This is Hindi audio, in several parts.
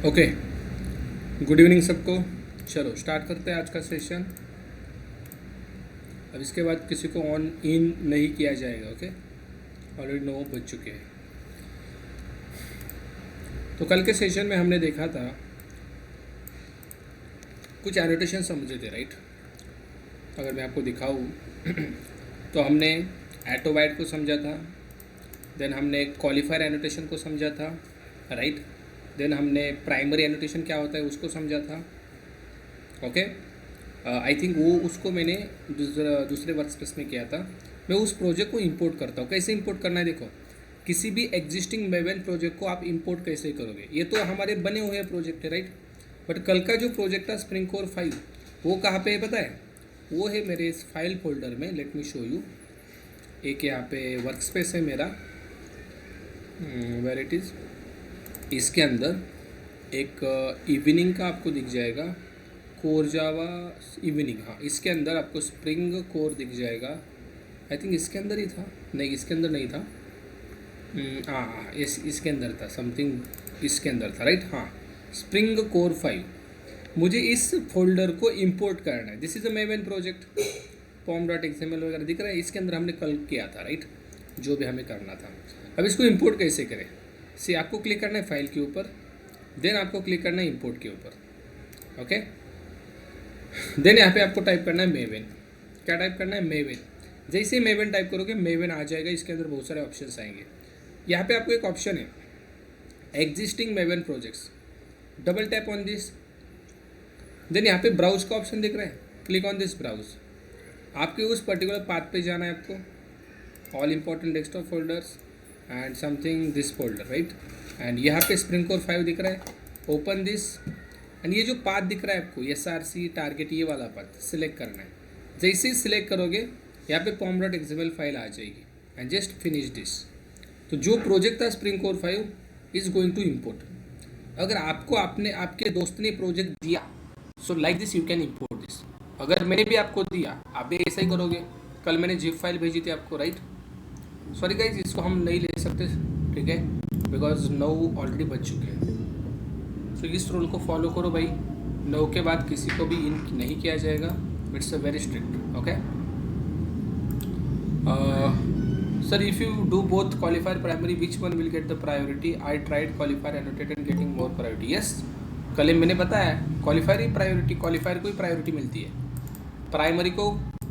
ओके, गुड इवनिंग सबको। चलो स्टार्ट करते हैं आज का सेशन। अब इसके बाद किसी को ऑन इन नहीं किया जाएगा। ओके, ऑलरेडी 9 बज चुके हैं। तो कल के सेशन में हमने देखा था कुछ एनोटेशन समझे थे, राइट। अगर मैं आपको दिखाऊँ तो हमने एटोबाइट को समझा था, देन हमने क्वालिफायर एनोटेशन को समझा था, राइट। देन हमने प्राइमरी एनोटेशन क्या होता है उसको समझा था। ओके, आई थिंक वो उसको मैंने दूसरे वर्कस्पेस में किया था। मैं उस प्रोजेक्ट को इंपोर्ट करता हूँ। कैसे इंपोर्ट करना है देखो, किसी भी एग्जिस्टिंग मेवन प्रोजेक्ट को आप इंपोर्ट कैसे करोगे। ये तो हमारे बने हुए प्रोजेक्ट है, राइट। बट कल का जो प्रोजेक्ट था स्प्रिंग कोर 5 वो कहाँ पे है पता है? वो है मेरे इस फाइल फोल्डर में। Let me show you. एक यहाँ पे वर्कस्पेस है मेरा, वेयर इट इज़। इसके अंदर एक इवनिंग का आपको दिख जाएगा, कोर जावा इवनिंग। हाँ, इसके अंदर आपको स्प्रिंग कोर दिख जाएगा। आई थिंक इसके अंदर ही था, नहीं इसके अंदर नहीं था। हाँ, इसके अंदर था, समथिंग इसके अंदर था, राइट। हाँ, स्प्रिंग कोर 5 मुझे इस फोल्डर को इंपोर्ट करना है। This is a maven project. pom.xml वगैरह दिख रहा है, इसके अंदर हमने कल किया था, राइट, जो भी हमें करना था। अब इसको इंपोर्ट कैसे करें? सी, आपको क्लिक करना है फाइल के ऊपर, देन आपको क्लिक करना है इंपोर्ट के ऊपर। ओके, देन यहाँ पे आपको टाइप करना है मेवन। क्या टाइप करना है? मेवन। जैसे ही मेवन टाइप करोगे मेवन आ जाएगा। इसके अंदर बहुत सारे ऑप्शंस आएंगे। यहाँ पे आपको एक ऑप्शन है existing Maven projects, double tap on this. Then यहाँ पे ब्राउज का ऑप्शन दिख रहा है, क्लिक ऑन दिस ब्राउज। आपके उस पर्टिकुलर पाथ पे जाना है आपको, all important desktop folders and something this folder, right. And यहाँ पे स्प्रिंग कोर 5 दिख रहा है, ओपन दिस। एंड ये जो पाथ दिख रहा है आपको SRC टारगेट, ये वाला पाथ सिलेक्ट करना है। जैसे ही सिलेक्ट करोगे यहाँ पे pom.xml फाइल आ जाएगी एंड जस्ट फिनिश दिस। तो जो प्रोजेक्ट था Spring Core 5 is going to import. अगर आपको आपके दोस्त ने प्रोजेक्ट दिया, so like this you can import this. अगर मैंने भी आपको दिया, आप भी ऐसा ही करोगे। कल मैंने जिप फाइल भेजी थी आपको, राइट। सॉरी गाइज, इसको हम नहीं ले सकते, ठीक है, बिकॉज 9 ऑलरेडी बज चुके हैं। तो इस रूल को फॉलो करो भाई, 9 के बाद किसी को भी इन नहीं किया जाएगा। It's a very strict. Okay sir, if you do both qualifier primary which one will get the priority? I tried qualifier annotated getting more priority. Yes, कल मैंने बताया क्वालिफायर ही प्रायोरिटी, क्वालिफायर को ही प्रायोरिटी मिलती है, प्राइमरी को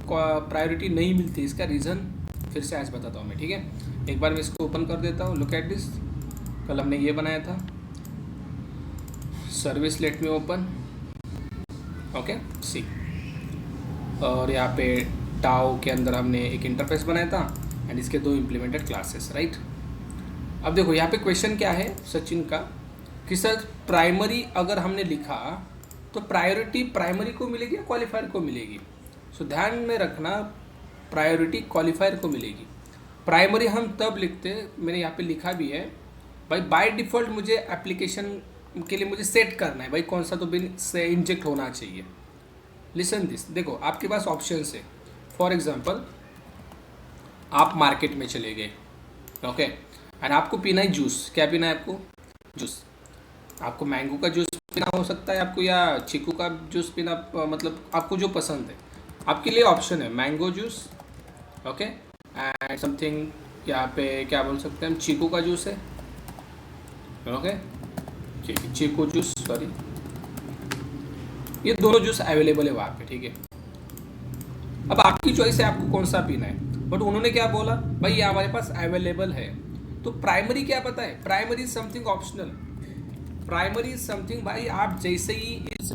प्रायोरिटी नहीं मिलती। इसका रीज़न फिर से आज बताता हूँ मैं, ठीक है। एक बार मैं इसको ओपन कर देता हूँ। लुक एट दिस, कल हमने ये बनाया था service, let me open. Okay, see, और यहाँ पे टाओ के अंदर हमने एक इंटरफेस बनाया था एंड इसके 2 इम्प्लीमेंटेड क्लासेस, राइट। अब देखो यहाँ पे क्वेश्चन क्या है सचिन का कि सर प्राइमरी अगर हमने लिखा तो प्रायोरिटी प्राइमरी को मिलेगी या क्वालिफायर को मिलेगी? सो ध्यान में रखना, प्रायोरिटी क्वालिफायर को मिलेगी। प्राइमरी हम तब लिखते, मैंने यहाँ पे लिखा भी है भाई, बाय डिफ़ॉल्ट मुझे एप्लीकेशन के लिए मुझे सेट करना है भाई कौन सा तो बिन से इंजेक्ट होना चाहिए। लिसन दिस, देखो आपके पास ऑप्शन है। फॉर एग्जांपल आप मार्केट में चले गए, ओके, एंड आपको पीना है जूस। क्या पीना है आपको? जूस। आपको मैंगो का जूस पीना हो सकता है आपको, या चीकू का जूस पीना, मतलब आपको जो पसंद है। आपके लिए ऑप्शन है mango juice, okay, and something यहाँ पे क्या बोल सकते हैं हम, चीकू का जूस है, ओके, चीकू जूस, सॉरी, ये दोनों जूस अवेलेबल है वहाँ पे, ठीक है। अब आपकी चॉइस है आपको कौन सा पीना है, बट उन्होंने क्या बोला भाई ये हमारे पास अवेलेबल है। तो प्राइमरी क्या पता है? Primary something optional, primary something भाई आप जैसे ही इस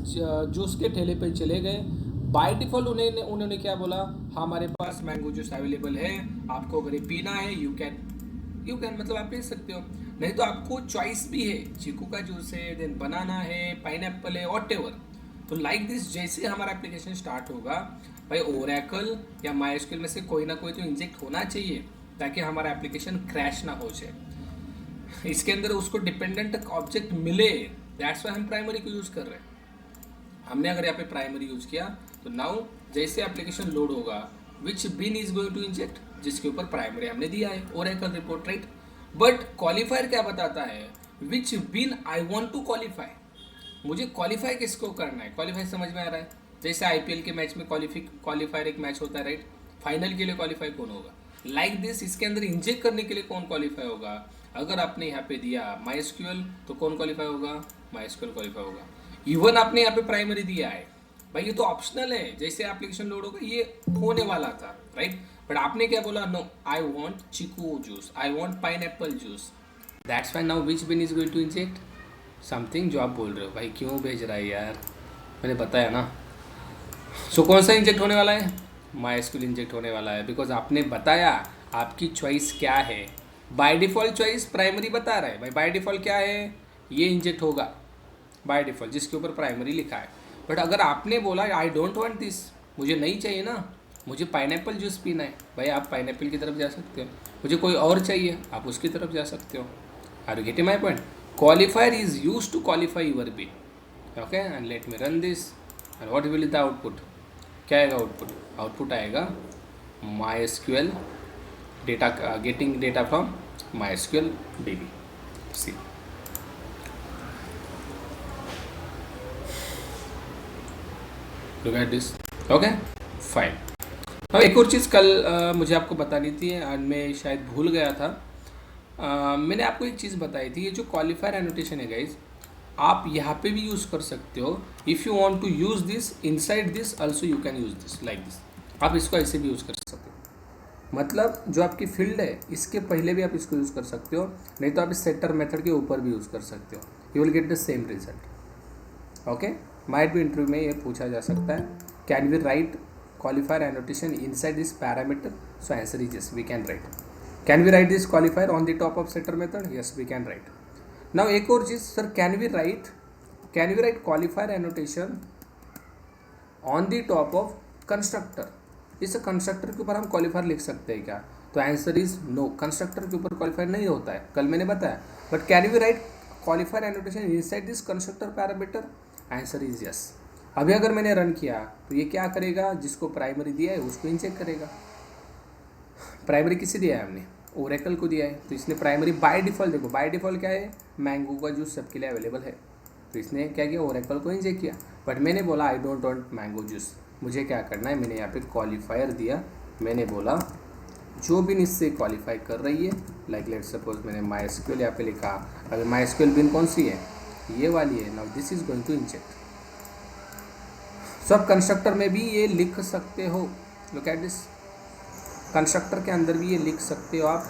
जूस के ठेले पे चले गए, बाय डिफॉल्ट उन्होंने क्या बोला, हमारे पास मैंगो जूस अवेलेबल है, आपको अगर ये पीना है यू कैन मतलब आप पी सकते हो। नहीं तो आपको चॉइस भी है, चीकू का जूस है, देन बनाना है, पाइनएप्पल है, व्हाटएवर। तो लाइक दिस जैसे हमारा एप्लीकेशन स्टार्ट होगा भाई, ओरेकल या माइस्क्यूएल में से कोई ना कोई तो इंजेक्ट होना चाहिए ताकि हमारा एप्लीकेशन क्रैश ना हो जाए। इसके अंदर उसको डिपेंडेंट ऑब्जेक्ट मिले, दैट्स वाई हम प्राइमरी को यूज़ कर रहे हैं। हमने अगर यहाँ पे प्राइमरी यूज़ किया तो नाउ जैसे एप्लीकेशन लोड होगा, विच bean is going to inject, जिसके ऊपर प्राइमरी हमने दिया है, Oracle report, right. But qualifier क्या बताता है? विच बिन आई वांट टू क्वालिफाई, मुझे क्वालिफाई किसको करना है, क्वालिफाई समझ में आ रहा है। जैसे आईपीएल के मैच में क्वालिफायर एक मैच होता है राइट, फाइनल के लिए क्वालिफाई कौन होगा, लाइक दिस इसके अंदर इंजेक्ट करने के लिए कौन क्वालिफाई होगा। अगर आपने यहाँ पे दिया माइस्क्यूएल तो कौन क्वालिफाई होगा, माइस्क्यूएल क्वालिफाई होगा। इवन आपने यहाँ पे प्राइमरी दिया है भाई, ये तो ऑप्शनल है, जैसे एप्लीकेशन लोड होगा ये होने वाला था राइट, बट आपने क्या बोला, no I want chikoo juice, I want pineapple juice, that's why now which bean is going to inject something जो आप बोल रहे हो। भाई क्यों भेज रहा है यार, मैंने बताया ना। सो कौन सा इंजेक्ट होने वाला है, माइस्क्यूएल इंजेक्ट होने वाला है, बिकॉज आपने बताया आपकी चॉइस क्या है। बाय डिफ़ॉल्ट चॉइस प्राइमरी बता रहा है भाई, बाय डिफ़ॉल्ट क्या है, ये इंजेक्ट होगा बाय डिफ़ॉल्ट जिसके ऊपर प्राइमरी लिखा है। बट अगर आपने बोला आई डोंट वांट दिस, मुझे नहीं चाहिए ना, मुझे पाइनएप्पल जूस पीना है, भाई आप पाइनएप्पल की तरफ जा सकते हो। मुझे कोई और चाहिए, आप उसकी तरफ जा सकते हो। Are you getting my point. Qualifier is use to qualify your bean, okay. And let me run this and what will the output, क्या आएगा आउटपुट, आउटपुट आएगा MySQL data, getting data from MySQL DB। See look at this, okay fine. अब एक और चीज़ कल मुझे आपको बतानी थी और मैं शायद भूल गया था। मैंने आपको एक चीज़ बताई थी, ये जो क्वालिफायर एनोटेशन है गाइज, आप यहाँ पे भी यूज़ कर सकते हो। If you want to use this inside this also you can use this like this, आप इसको ऐसे भी यूज़ कर सकते हो। मतलब जो आपकी फील्ड है इसके पहले भी आप इसको यूज़ कर सकते हो, नहीं तो आप इस सेटर मेथड के ऊपर भी यूज़ कर सकते हो, you will get the same result, okay. Might भी इंटरव्यू में ये पूछा जा सकता है, can we write qualifier annotation inside this parameter, so answer is yes, we can write. Can we write this qualifier on the top of setter method, yes we can write. Now एक और चीज़ sir, can we write qualifier annotation on the top of constructor, इस कंस्ट्रक्टर के ऊपर हम क्वालिफायर लिख सकते हैं क्या, तो आंसर इज नो, कंस्ट्रक्टर के ऊपर क्वालिफायर नहीं होता है, कल मैंने बताया। But can we write qualifier annotation inside this constructor parameter, answer is yes. अभी अगर मैंने रन किया तो ये क्या करेगा, जिसको प्राइमरी दिया है उसको इंजेक्ट करेगा। प्राइमरी किसे दिया है हमने, ओरेकल को दिया है, तो इसने प्राइमरी बाय डिफ़ॉल्ट, देखो बाय डिफ़ॉल्ट क्या है, मैंगो का जूस सबके लिए अवेलेबल है, तो इसने क्या किया, ओरेकल को इंजेक्ट किया। बट मैंने बोला I don't want mango juice, मुझे क्या करना है, मैंने यहाँ पे क्वालिफायर दिया, मैंने बोला जो बिन इससे क्वालिफाई कर रही है, लाइक लेट सपोज मैंने MySQL यहाँ पे लिखा, अगर MySQL बिन कौन सी है, ये वाली है, now this is going to inject. So आप कंस्ट्रक्टर में भी ये लिख सकते हो, लुक एट दिस, कंस्ट्रक्टर के अंदर भी ये लिख सकते हो आप,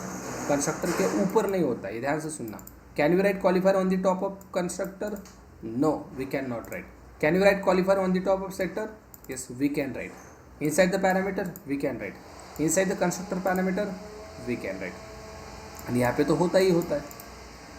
कंस्ट्रक्टर के ऊपर नहीं होता, ये ध्यान से सुनना। Can we write qualifier on the top of constructor, no we can not write. Can you write qualifier on the top of setter, yes we can write inside the parameter, we can write inside the constructor parameter, we can write। and यहाँ पे तो होता ही होता है।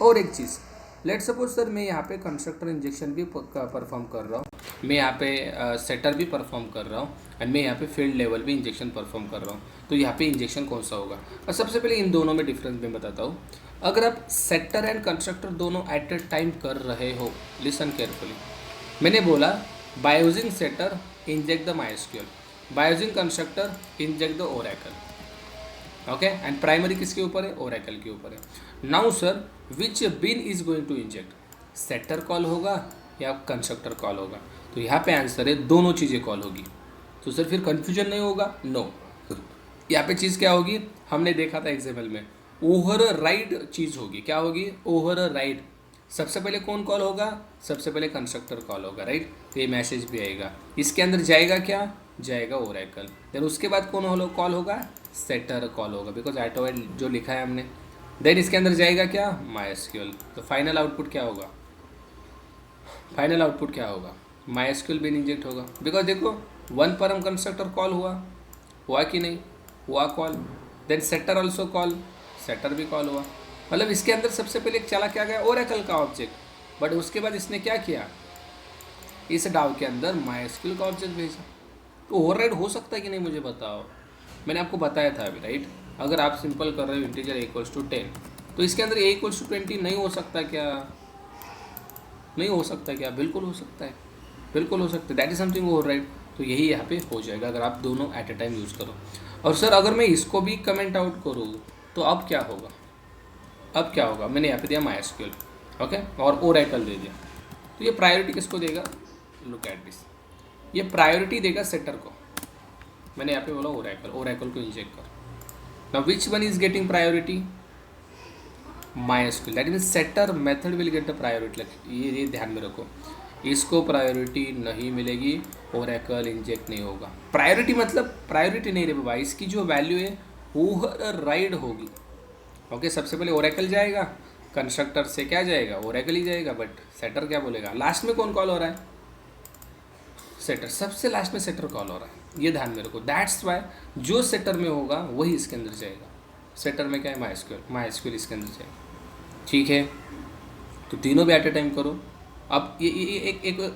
और एक चीज़, लेट सपोज सर मैं यहाँ पे कंस्ट्रक्टर इंजेक्शन भी परफॉर्म कर रहा हूँ, मैं यहाँ पे सेटर भी परफॉर्म कर रहा हूँ, एंड मैं यहाँ पे फील्ड लेवल भी इंजेक्शन परफॉर्म कर रहा हूँ, तो यहाँ पे इंजेक्शन कौन सा होगा। और सबसे पहले इन दोनों में डिफरेंस मैं बताता हूँ। अगर आप सेटर एंड कंस्ट्रक्टर दोनों एट ए टाइम कर रहे हो, लिसन केयरफुली, मैंने बोला by using setter inject the MySQL, by using constructor inject the Oracle, okay, and primary किसके ऊपर है, Oracle के ऊपर है। now sir which bin is going to inject, setter call होगा या कंस्ट्रक्टर कॉल होगा, तो यहाँ पे आंसर है दोनों चीज़ें कॉल होगी। तो सर फिर कन्फ्यूजन नहीं होगा, नो यहाँ पे चीज़ क्या होगी, हमने देखा था एग्जाम्पल में, ओवर राइड चीज़ होगी, क्या होगी, ओवर राइड। सबसे पहले कौन कॉल होगा, सबसे पहले कंस्ट्रक्टर कॉल होगा राइट, तो ये मैसेज भी आएगा, इसके अंदर जाएगा क्या, जाएगा ओरेकल, देन उसके बाद कौन कॉल होगा, सेटर कॉल होगा, बिकॉज ऑटोमेट जो लिखा है हमने, देन इसके अंदर जाएगा क्या, MySQL। तो फाइनल आउटपुट क्या होगा, फाइनल आउटपुट क्या होगा, MySQL भी इंजेक्ट होगा, बिकॉज देखो वन पर हम कंस्ट्रक्टर कॉल हुआ कि नहीं हुआ call, then setter also call, setter भी कॉल हुआ, मतलब इसके अंदर सबसे पहले चला क्या गया, ओरेकल का ऑब्जेक्ट, बट उसके बाद इसने क्या किया, इस डाव के अंदर MySQL का ऑब्जेक्ट भेजा। तो ओवरराइड हो सकता है कि नहीं मुझे बताओ, मैंने आपको बताया था अभी राइट। अगर आप सिंपल कर रहे हो इंटीजर A=10, तो इसके अंदर A=20 नहीं हो सकता क्या, नहीं हो सकता क्या, बिल्कुल हो सकता है, बिल्कुल हो सकता है, दैट इज समथिंग ओवरराइड। तो यही यहाँ पे हो जाएगा अगर आप दोनों एट ए टाइम यूज़ करो। और सर अगर मैं इसको भी कमेंट आउट करूँ तो अब क्या होगा, अब क्या होगा, मैंने यहाँ पे दिया MySQL, ओके, और ओरेकल दे दिया, तो ये प्रायोरिटी किसको देगा, लुक एट दिस, ये प्रायोरिटी देगा सेटर को। मैंने यहाँ पे बोला ओरेकल, ओरेकल को इंजेक्ट कर। Now which one is getting priority, MySQL, that mean setter method will get the priority. ये ध्यान में रखो, इसको प्रायोरिटी नहीं मिलेगी, ओरेकल इंजेक्ट नहीं होगा। प्रायोरिटी मतलब प्रायोरिटी नहीं रे बाबा, इसकी जो वैल्यू है ओवर राइड होगी। ओके, सबसे पहले ओरेकल जाएगा, कंस्ट्रक्टर से क्या जाएगा, ओरेकल ही जाएगा, बट सेटर क्या बोलेगा, लास्ट में कौन कॉल हो रहा है, सेटर, सबसे लास्ट में सेटर कॉल हो रहा है, ये ध्यान में रखो। दैट्स वाई जो सेटर में होगा वही इसके अंदर जाएगा। सेटर में क्या है, MySQL इसके अंदर जाएगा। ठीक है, तो तीनों भी एट ए टाइम करो। अब ये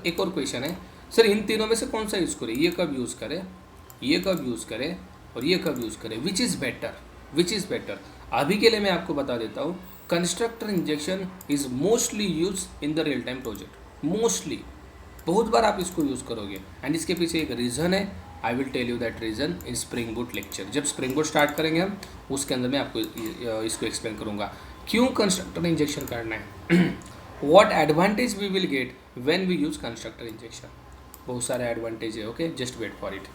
एक और क्वेश्चन है, सर इन तीनों में से कौन सा यूज़ करें, ये कब यूज़ करें, ये कब यूज़ करें और ये कब यूज़ करें, विच इज़ बेटर। अभी के लिए मैं आपको बता देता हूँ, constructor injection is mostly use in the real time project, mostly बहुत बार आप इसको यूज़ करोगे। एंड इसके पीछे एक रीज़न है, I will tell you that reason in spring boot lecture. जब स्प्रिंग बूट स्टार्ट करेंगे हम, उसके अंदर मैं आपको इसको एक्सप्लेन करूँगा क्यों कंस्ट्रक्टर इंजेक्शन करना है, what advantage we will get when we use constructor injection. बहुत सारे एडवांटेज है, okay, just wait for it.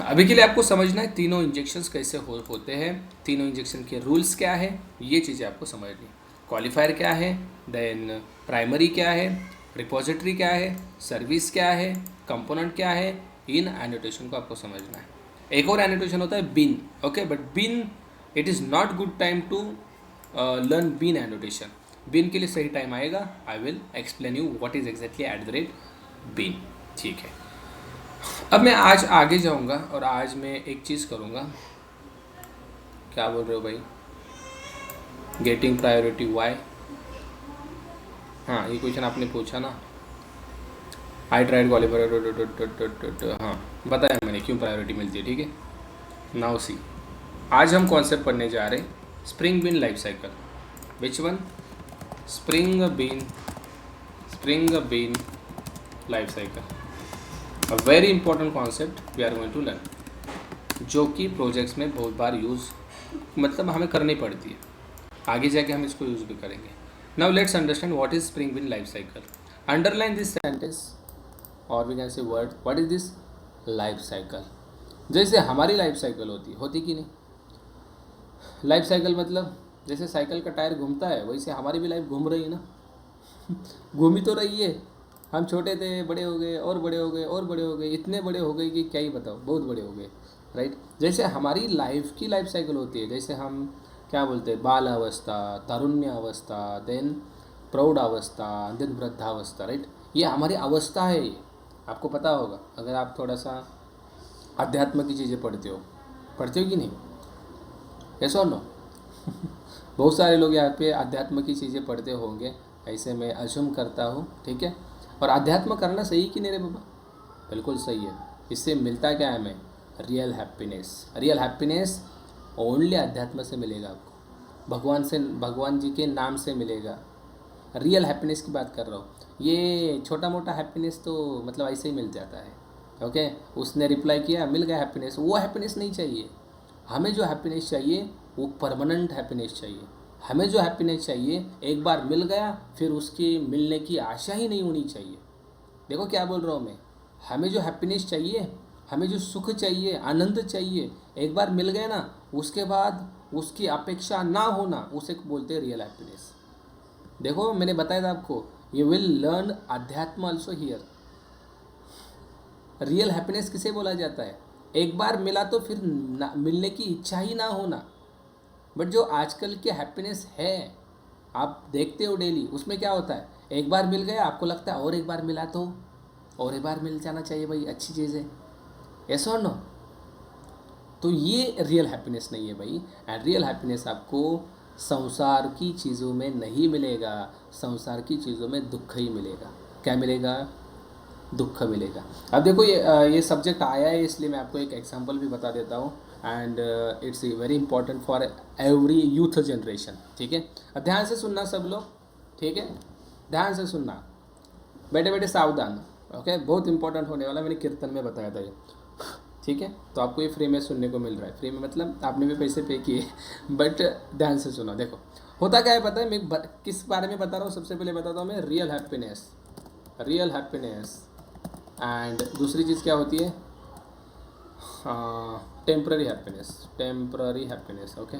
अभी के लिए आपको समझना है तीनों इंजेक्शंस कैसे होते हैं, तीनों इंजेक्शन के रूल्स क्या है, ये चीज़ें आपको समझनी। क्वालिफायर क्या है, देन प्राइमरी क्या है, रिपोजिटरी क्या है, सर्विस क्या है, कंपोनेंट क्या है, इन एनोटेशन को आपको समझना है। एक और एनोटेशन होता है bean, okay, but bean it is not good time to learn bean annotation. Bean के लिए सही टाइम आएगा, I will explain you what is exactly at the rate bean. ठीक है, अब मैं आज आगे जाऊंगा और आज मैं एक चीज़ करूंगा, क्या बोल रहे हो भाई, गेटिंग प्रायोरिटी वाई, हाँ ये क्वेश्चन आपने पूछा ना, आई ट्राइड क्वालिफायर, हाँ बताया मैंने क्यों प्रायोरिटी मिलती है। ठीक है, नाउ सी, आज हम कॉन्सेप्ट पढ़ने जा रहे हैं spring bean life cycle. Which one, spring bean life cycle, a very important concept we are going to learn, जो कि प्रोजेक्ट्स में बहुत बार यूज़ मतलब हमें करनी पड़ती है, आगे जाके हम इसको यूज़ भी करेंगे। Now let's understand what is spring bean life cycle. Underline this sentence और we can say word, what is this life cycle. जैसे हमारी लाइफ साइकिल होती कि नहीं, लाइफ साइकिल मतलब जैसे साइकिल का टायर घूमता है, वैसे हमारी भी लाइफ घूम रही है ना घूमी तो रही है। हम छोटे थे, बड़े हो गए और बड़े हो गए और बड़े हो गए, इतने बड़े हो गए कि क्या ही बताओ, बहुत बड़े हो गए, राइट। जैसे हमारी लाइफ की लाइफ साइकिल होती है, जैसे हम क्या बोलते हैं, बाल अवस्था, तारुण्य अवस्था, देन प्रौढ़ अवस्था, देन वृद्धावस्था, राइट। ये हमारी अवस्था है, ये आपको पता होगा अगर आप थोड़ा सा अध्यात्म की चीज़ें पढ़ते हो कि नहीं, यस और नो बहुत सारे लोग यहाँ पे अध्यात्म की चीज़ें पढ़ते होंगे, ऐसे मैं अज्यूम करता हूँ, ठीक है। और अध्यात्म करना सही कि नहीं रे बाबा, बिल्कुल सही है। इससे मिलता क्या है हमें, रियल हैप्पीनेस ओनली अध्यात्म से मिलेगा आपको, भगवान जी के नाम से मिलेगा। रियल हैप्पीनेस की बात कर रहा हूँ, ये छोटा मोटा हैप्पीनेस तो मतलब ऐसे ही मिल जाता है, ओके। उसने रिप्लाई किया, मिल गया हैप्पीनेस, वो हैप्पीनेस नहीं चाहिए हमें। जो हैप्पीनेस चाहिए वो परमानेंट हैप्पीनेस चाहिए। हमें जो हैप्पीनेस चाहिए एक बार मिल गया फिर उसकी मिलने की आशा ही नहीं होनी चाहिए। देखो क्या बोल रहा हूँ मैं, हमें जो हैप्पीनेस चाहिए, हमें जो सुख चाहिए, आनंद चाहिए, एक बार मिल गया ना, उसके बाद उसकी अपेक्षा ना होना, उसे बोलते हैं रियल हैप्पीनेस। देखो मैंने बताया था आपको, यू विल लर्न अध्यात्म ऑल्सो हियर। रियल हैप्पीनेस किसे बोला जाता है, एक बार मिला तो फिर मिलने की इच्छा ही ना होना। बट जो आजकल के हैप्पीनेस है, आप देखते हो डेली, उसमें क्या होता है, एक बार मिल गया आपको लगता है और एक बार मिला तो और एक बार मिल जाना चाहिए, भाई अच्छी चीज़ है, यस और नो। तो ये रियल हैप्पीनेस नहीं है भाई। एंड रियल हैप्पीनेस आपको संसार की चीज़ों में नहीं मिलेगा, संसार की चीज़ों में दुख ही मिलेगा। क्या मिलेगा, दुख मिलेगा। अब देखो ये सब्जेक्ट आया है, इसलिए मैं आपको एक एग्जांपल भी बता देता हूँ, and it's very important for every youth generation, ठीक है। अब ध्यान से सुनना सब लोग, ठीक है, ध्यान से सुनना, बैठे बैठे सावधान, ओके। बहुत इंपॉर्टेंट होने वाला, मैंने कीर्तन में बताया था ये, ठीक है। तो आपको ये फ्री में सुनने को मिल रहा है, फ्री में मतलब आपने भी पैसे पे किए, बट ध्यान से सुनो। देखो होता क्या है पता है, मैं किस बारे में बता रहा हूँ, सबसे पहले बताता हूँ मैं, real happiness. Real happiness. And दूसरी चीज़ क्या होती है? Temporary happiness, temporary happiness. Okay,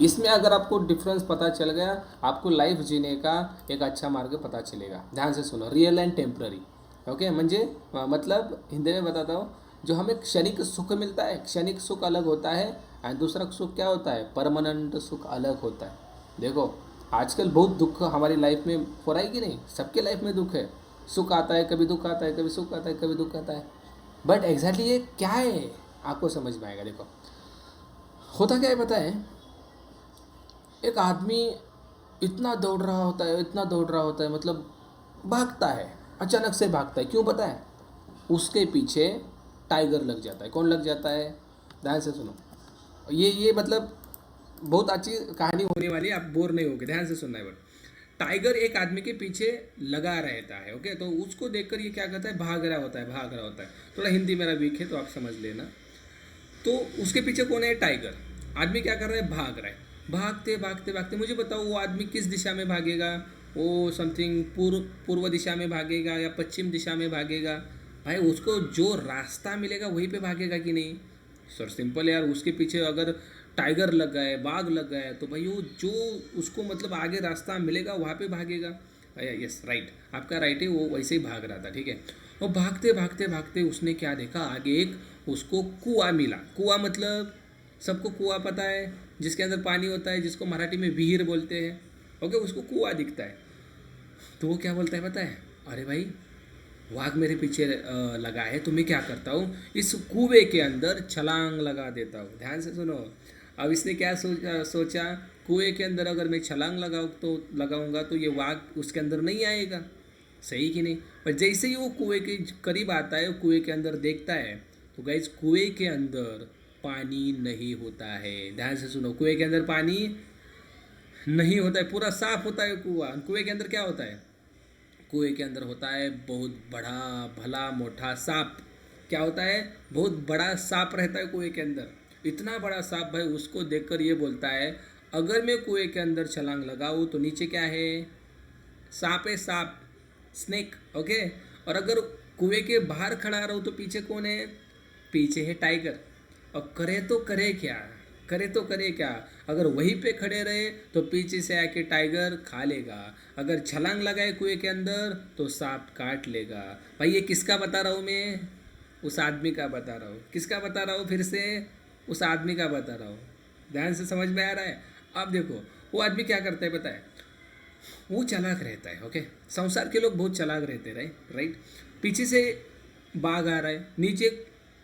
इसमें अगर आपको डिफरेंस पता चल गया, आपको लाइफ जीने का एक अच्छा मार्ग पता चलेगा। ध्यान से सुनो, रियल एंड टेम्प्ररी। ओके, म्हणजे मतलब हिंदी में बताता हूँ, जो हमें क्षणिक सुख मिलता है, क्षणिक सुख अलग होता है, एंड दूसरा सुख क्या होता है? परमानेंट सुख अलग होता है। देखो, आजकल बहुत दुख हमारी लाइफ में हो रहा है कि नहीं? सबके लाइफ में दुख है, सुख आता है, कभी दुख आता है, कभी सुख आता है, कभी दुख आता है। बट एग्जैक्टली ये क्या है आपको समझ में आएगा। देखो, होता क्या है पता है? एक आदमी इतना दौड़ रहा होता है, इतना दौड़ रहा होता है, मतलब भागता है, अचानक से भागता है। क्यों पता है? उसके पीछे टाइगर लग जाता है। कौन लग जाता है? ध्यान से सुनो, ये मतलब बहुत अच्छी कहानी होने वाली है, आप बोर नहीं होगे, ध्यान से सुनना है। बट टाइगर एक आदमी के पीछे लगा रहता है। ओके, तो उसको देखकर ये क्या करता है? भाग रहा होता है, भाग रहा होता है। थोड़ा हिंदी मेरा वीक है तो आप समझ लेना। तो उसके पीछे कौन है? टाइगर। आदमी क्या कर रहा है? भाग रहा है। भागते भागते भागते, मुझे बताओ वो आदमी किस दिशा में भागेगा? वो समथिंग पूर्व दिशा में भागेगा या पश्चिम दिशा में भागेगा? भाई उसको जो रास्ता मिलेगा वहीं पे भागेगा कि नहीं? सर सिंपल है यार, उसके पीछे अगर टाइगर लग गया है, बाघ लग गया है, तो भाई वो जो उसको मतलब आगे रास्ता मिलेगा वहाँ पे भागेगा। यस राइट, आपका राइट है, वो वैसे ही भाग रहा था। ठीक है, और भागते भागते भागते उसने क्या देखा? आगे एक उसको कुआं मिला। कुआं मतलब सबको कुआं पता है, जिसके अंदर पानी होता है, जिसको मराठी में विहीर बोलते हैं। ओके, उसको कुआं दिखता है। तो वो क्या बोलता है पता है? अरे भाई, वाघ मेरे पीछे लगा है, तो मैं क्या करता हूँ? इस कुएं के अंदर छलांग लगा देता हूँ। ध्यान से सुनो, अब इसने क्या सोचा? कुएं के अंदर अगर मैं छलांग लगाऊंगा तो ये वाघ उसके अंदर नहीं आएगा, सही कि नहीं? पर जैसे ही वो कुएं के करीब आता है, कुएं के अंदर देखता है, तो गाइस कुएं के अंदर पानी नहीं होता है। ध्यान से सुनो, कुएं के अंदर पानी नहीं होता है, पूरा साफ होता है कुआं। कुएं के अंदर क्या होता है? कुएं के अंदर होता है बहुत बड़ा भला मोटा सांप। क्या होता है? बहुत बड़ा सांप रहता है कुएं के अंदर। इतना बड़ा सांप भाई, उसको देखकर ये बोलता है अगर मैं कुएं के अंदर छलांग लगाऊं तो नीचे क्या है? सांप है, सांप, स्नेक। ओके, और अगर कुएं के बाहर खड़ा रहूं तो पीछे कौन है? पीछे है टाइगर। अब करे तो करे क्या? करे तो करे क्या? अगर वहीं पे खड़े रहे तो पीछे से आके टाइगर खा लेगा, अगर छलांग लगाए कुएं के अंदर तो सांप काट लेगा। भाई ये किसका बता रहा हूँ मैं? उस आदमी का बता रहा हूँ। किसका बता रहा हूँ? फिर से उस आदमी का बता रहा हूँ। ध्यान से समझ में आ रहा है? अब देखो, वो आदमी क्या करता है पता है? वो चालाक रहता है। ओके, संसार के लोग बहुत चालाक रहते हैं, राइट? पीछे से बाघ आ रहा है, नीचे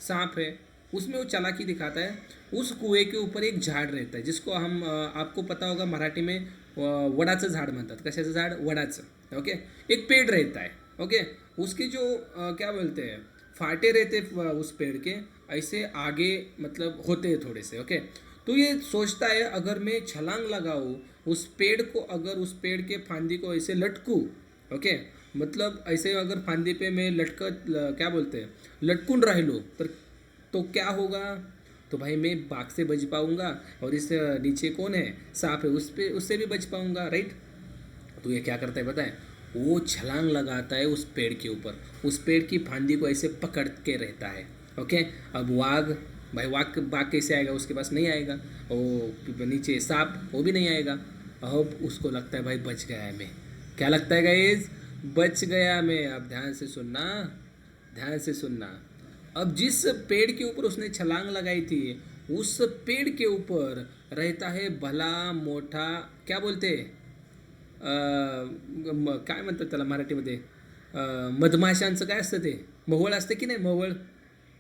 सांप है, उसमें वो चालाकी दिखाता है। उस कुएं के ऊपर एक झाड़ रहता है, जिसको हम आपको पता होगा मराठी में वडाचं झाड म्हणतात। कशाचं झाड? वडाचं। ओके, एक पेड़ रहता है। ओके, उसके जो क्या बोलते हैं, फाटे रहते उस पेड़ के ऐसे आगे मतलब होते हैं थोड़े से। ओके, तो ये सोचता है अगर मैं छलांग लगाऊँ उस पेड़ को, अगर उस पेड़ के फांदी को ऐसे लटकूँ, ओके, मतलब ऐसे अगर फांदी पे मैं क्या बोलते हैं, लटकून राहिलो तो क्या होगा? तो भाई मैं बाघ से बच पाऊंगा, और इस नीचे कौन है? सांप है, उससे भी बच पाऊंगा, राइट? तो ये क्या करता है पता है? वो छलांग लगाता है उस पेड़ के ऊपर, उस पेड़ की फांदी को ऐसे पकड़ के रहता है। ओके, अब भाई बाघ कैसे आएगा? उसके पास नहीं आएगा। वो नीचे सांप, वो भी नहीं आएगा। अब उसको लगता है भाई बच गया है मैं। क्या लगता है गाइस? बच गया मैं। अब ध्यान से सुनना, ध्यान से सुनना। अब जिस पेड़ के ऊपर उसने छलांग लगाई थी, उस पेड़ के ऊपर रहता है भला मोठा, क्या बोलते, काय म्हणतात त्याला मराठीमध्ये? मधमाशांचं काय असतं ते? मोहोळ असते की नाही? मोहोळ,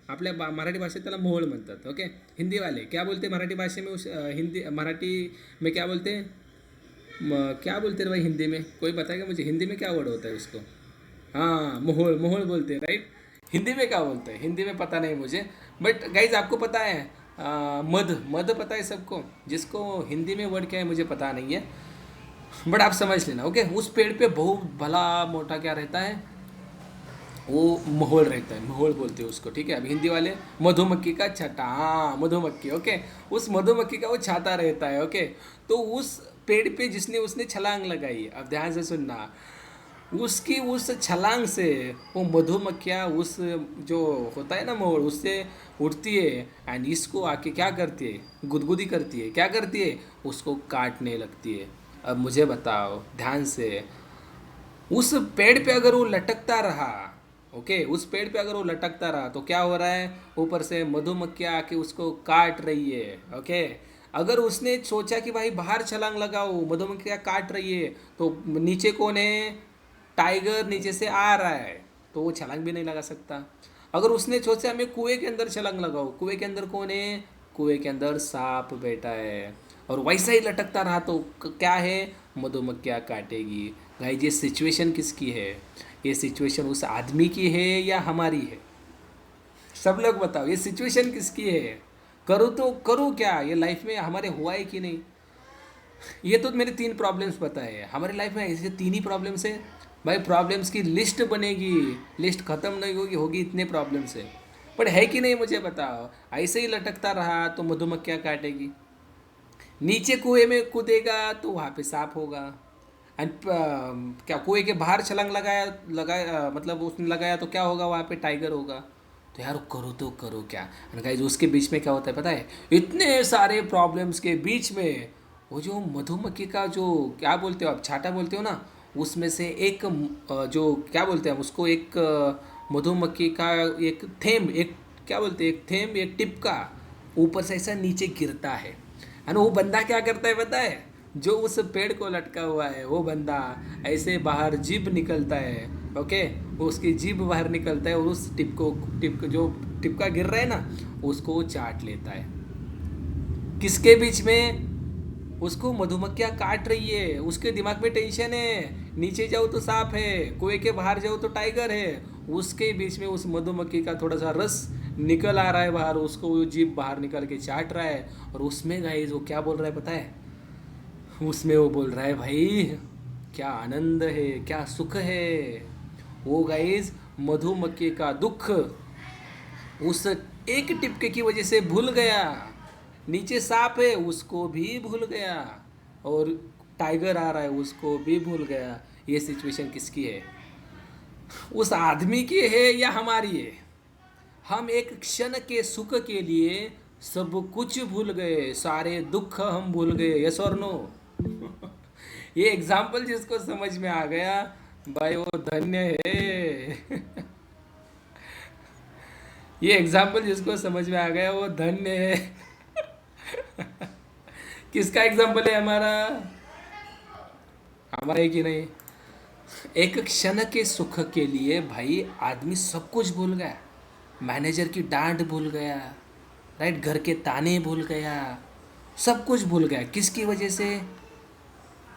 आपल्या मराठी भाषेत त्याला मोहोळ म्हणतात। ओके, हिंदी वाले क्या बोलते मराठी भाषे में? हिंदी मराठी में क्या बोलते? क्या बोलते हैं भाई हिंदी में? कोई बताएगा मुझे हिंदी में क्या वर्ड होता है उसको? हाँ, मोहोल, मोहोल बोलते हैं, राइट? हिंदी में क्या बोलते हैं? हिंदी में पता नहीं मुझे, बट गाइज आपको पता है मध, मध पता है सबको? जिसको हिंदी में वर्ड क्या है मुझे पता नहीं है, बट आप समझ लेना। ओके, उस पेड़ पे बहुत भला मोटा क्या रहता है? वो मोहोल रहता है, मोहोल बोलते हैं उसको। ठीक है, अब हिंदी वाले मधुमक्खी का छाता, हाँ मधुमक्खी। ओके, उस मधुमक्खी का वो छाता रहता है। ओके, तो उस पेड़ पे जिसने उसने छलांग लगाई, अब ध्यान से सुनना, उसकी उस छलांग से वो मधुमक्खियाँ उस जो होता है ना मोड़, उससे उठती है एंड इसको आके क्या करती है, गुदगुदी करती है, क्या करती है, उसको काटने लगती है। अब मुझे बताओ ध्यान से, उस पेड़ पे अगर वो लटकता रहा, ओके, उस पेड़ पे अगर वो लटकता रहा तो क्या हो रहा है, ऊपर से मधुमक्खियाँ आके उसको काट रही है, ओके। अगर उसने सोचा कि भाई बाहर छलांग लगाओ, मधुमक्खियाँ काट रही है, तो नीचे कौन है, टाइगर नीचे से आ रहा है, तो वो छलांग भी नहीं लगा सकता। अगर उसने सोचा मैं कुएं के अंदर छलांग लगाऊं, कुएं के अंदर कौन है, कुएं के अंदर सांप बैठा है, और वैसा ही लटकता रहा तो क्या है, मधुमक्खियाँ काटेगी। भाई ये सिचुएशन किसकी है, ये सिचुएशन उस आदमी की है या हमारी है? सब लोग बताओ ये सिचुएशन किसकी है? करूँ तो करूँ क्या, ये लाइफ में हमारे हुआ है कि नहीं? ये तो मेरे तीन प्रॉब्लम्स बताए, हमारी लाइफ में ऐसे तीन ही प्रॉब्लम्स है। भाई प्रॉब्लम्स की लिस्ट बनेगी, लिस्ट ख़त्म नहीं होगी, होगी इतने प्रॉब्लम से। पर है कि नहीं मुझे बताओ, ऐसे ही लटकता रहा तो मधुमक्खियाँ काटेगी, नीचे कुएं में कूदेगा तो वहाँ पे सांप होगा, एंड क्या कुएं के बाहर छलांग लगाया मतलब उसने लगाया तो क्या होगा, वहाँ पे टाइगर होगा। तो यार करो तो करो क्या। एंड गाइस उसके बीच में क्या होता है पता है, इतने सारे प्रॉब्लम्स के बीच में वो जो मधुमक्खी का जो क्या बोलते हो आप, छाता बोलते हो ना, उसमें से एक जो क्या बोलते हैं हम उसको, एक मधुमक्खी का एक थेम, एक क्या बोलते हैं, एक थेम, एक टिपका ऊपर से ऐसा नीचे गिरता है ना। वो बंदा क्या करता है पता है, जो उस पेड़ को लटका हुआ है वो बंदा ऐसे बाहर जीभ निकलता है, ओके, वो उसकी जीभ बाहर निकलता है और उस टिप जो टिपका गिर रहा है ना, उसको वो चाट लेता है। किसके बीच में, उसको मधुमक्खियाँ काट रही है, उसके दिमाग में टेंशन है, नीचे जाओ तो सांप है, कुएं के बाहर जाओ तो टाइगर है, उसके बीच में उस मधुमक्खी का थोड़ा सा रस निकल आ रहा है बाहर, उसको वो जीभ बाहर निकल के चाट रहा है। और उसमें गाइस वो क्या बोल रहा है पता है, उसमें वो बोल रहा है भाई क्या आनंद है, क्या सुख है। वो गाइस मधुमक्खी का दुख उस एक टिपके की वजह से भूल गया, नीचे सांप है उसको भी भूल गया, और टाइगर आ रहा है उसको भी भूल गया। ये सिचुएशन किसकी है, उस आदमी की है या हमारी है? हम एक क्षण के सुख के लिए सब कुछ भूल गए, सारे दुख हम भूल गए, यस और नो? ये एग्जाम्पल जिसको समझ में आ गया भाई वो धन्य है। ये एग्जाम्पल जिसको समझ में आ गया वो धन्य है। किसका एग्जाम्पल है हमारा, हमारा है कि नहीं? एक क्षण के सुख के लिए भाई आदमी सब कुछ भूल गया, मैनेजर की डांट भूल गया, राइट, घर के ताने भूल गया, सब कुछ भूल गया, किसकी वजह से?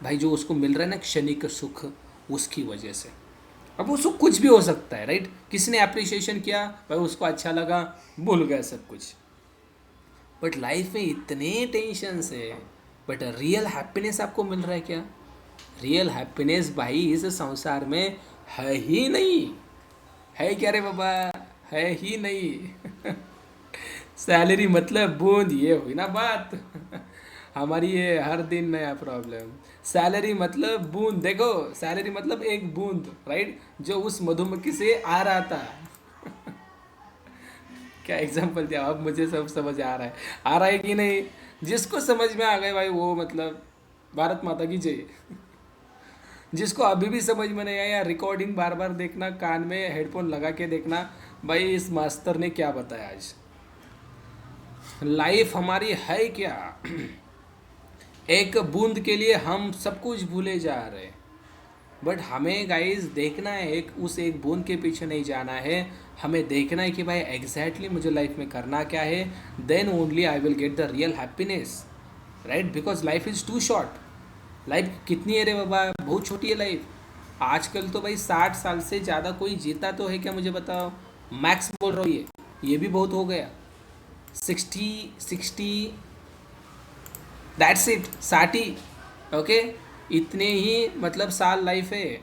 भाई जो उसको मिल रहा है ना क्षणिक सुख, उसकी वजह से। अब वो सुख कुछ भी हो सकता है, राइट, किसने अप्रिशिएशन किया भाई, उसको अच्छा लगा, भूल गया सब कुछ। बट लाइफ में इतने टेंशन्स है, बट रियल हैप्पीनेस आपको मिल रहा है क्या? रियल हैप्पीनेस भाई इस संसार में है ही नहीं। है क्या रे बाबा, है ही नहीं। सैलरी मतलब बूंद, ये हुई ना बात। हमारी ये हर दिन नया प्रॉब्लम। सैलरी मतलब बूंद, देखो सैलरी मतलब एक बूंद, राइट, जो उस मधुमक्खी से आ रहा था। क्या एग्जांपल दिया, अब मुझे सब समझ आ रहा है कि नहीं? जिसको समझ में आ गए भाई वो मतलब भारत माता की जय। जिसको अभी भी समझ में नहीं आया, रिकॉर्डिंग बार बार देखना, कान में हेडफोन लगा के देखना भाई इस मास्टर ने क्या बताया आज। लाइफ हमारी है क्या? एक बूंद के लिए हम सब कुछ भूले जा रहे हैं। बट हमें गाइस देखना है, एक उस एक बूंद के पीछे नहीं जाना है, हमें देखना है कि भाई एग्जैक्टली मुझे लाइफ में करना क्या है, then only I will get the real happiness, right, because life is too short. Life कितनी है रे बाबा, बहुत छोटी है लाइफ। आजकल तो भाई 60 साल से ज़्यादा कोई जीता तो है क्या, मुझे बताओ? मैक्स बोल रहा हूँ, ये भी बहुत हो गया। 60 दैट्स इट, 60, ओके, इतने ही मतलब साल लाइफ है।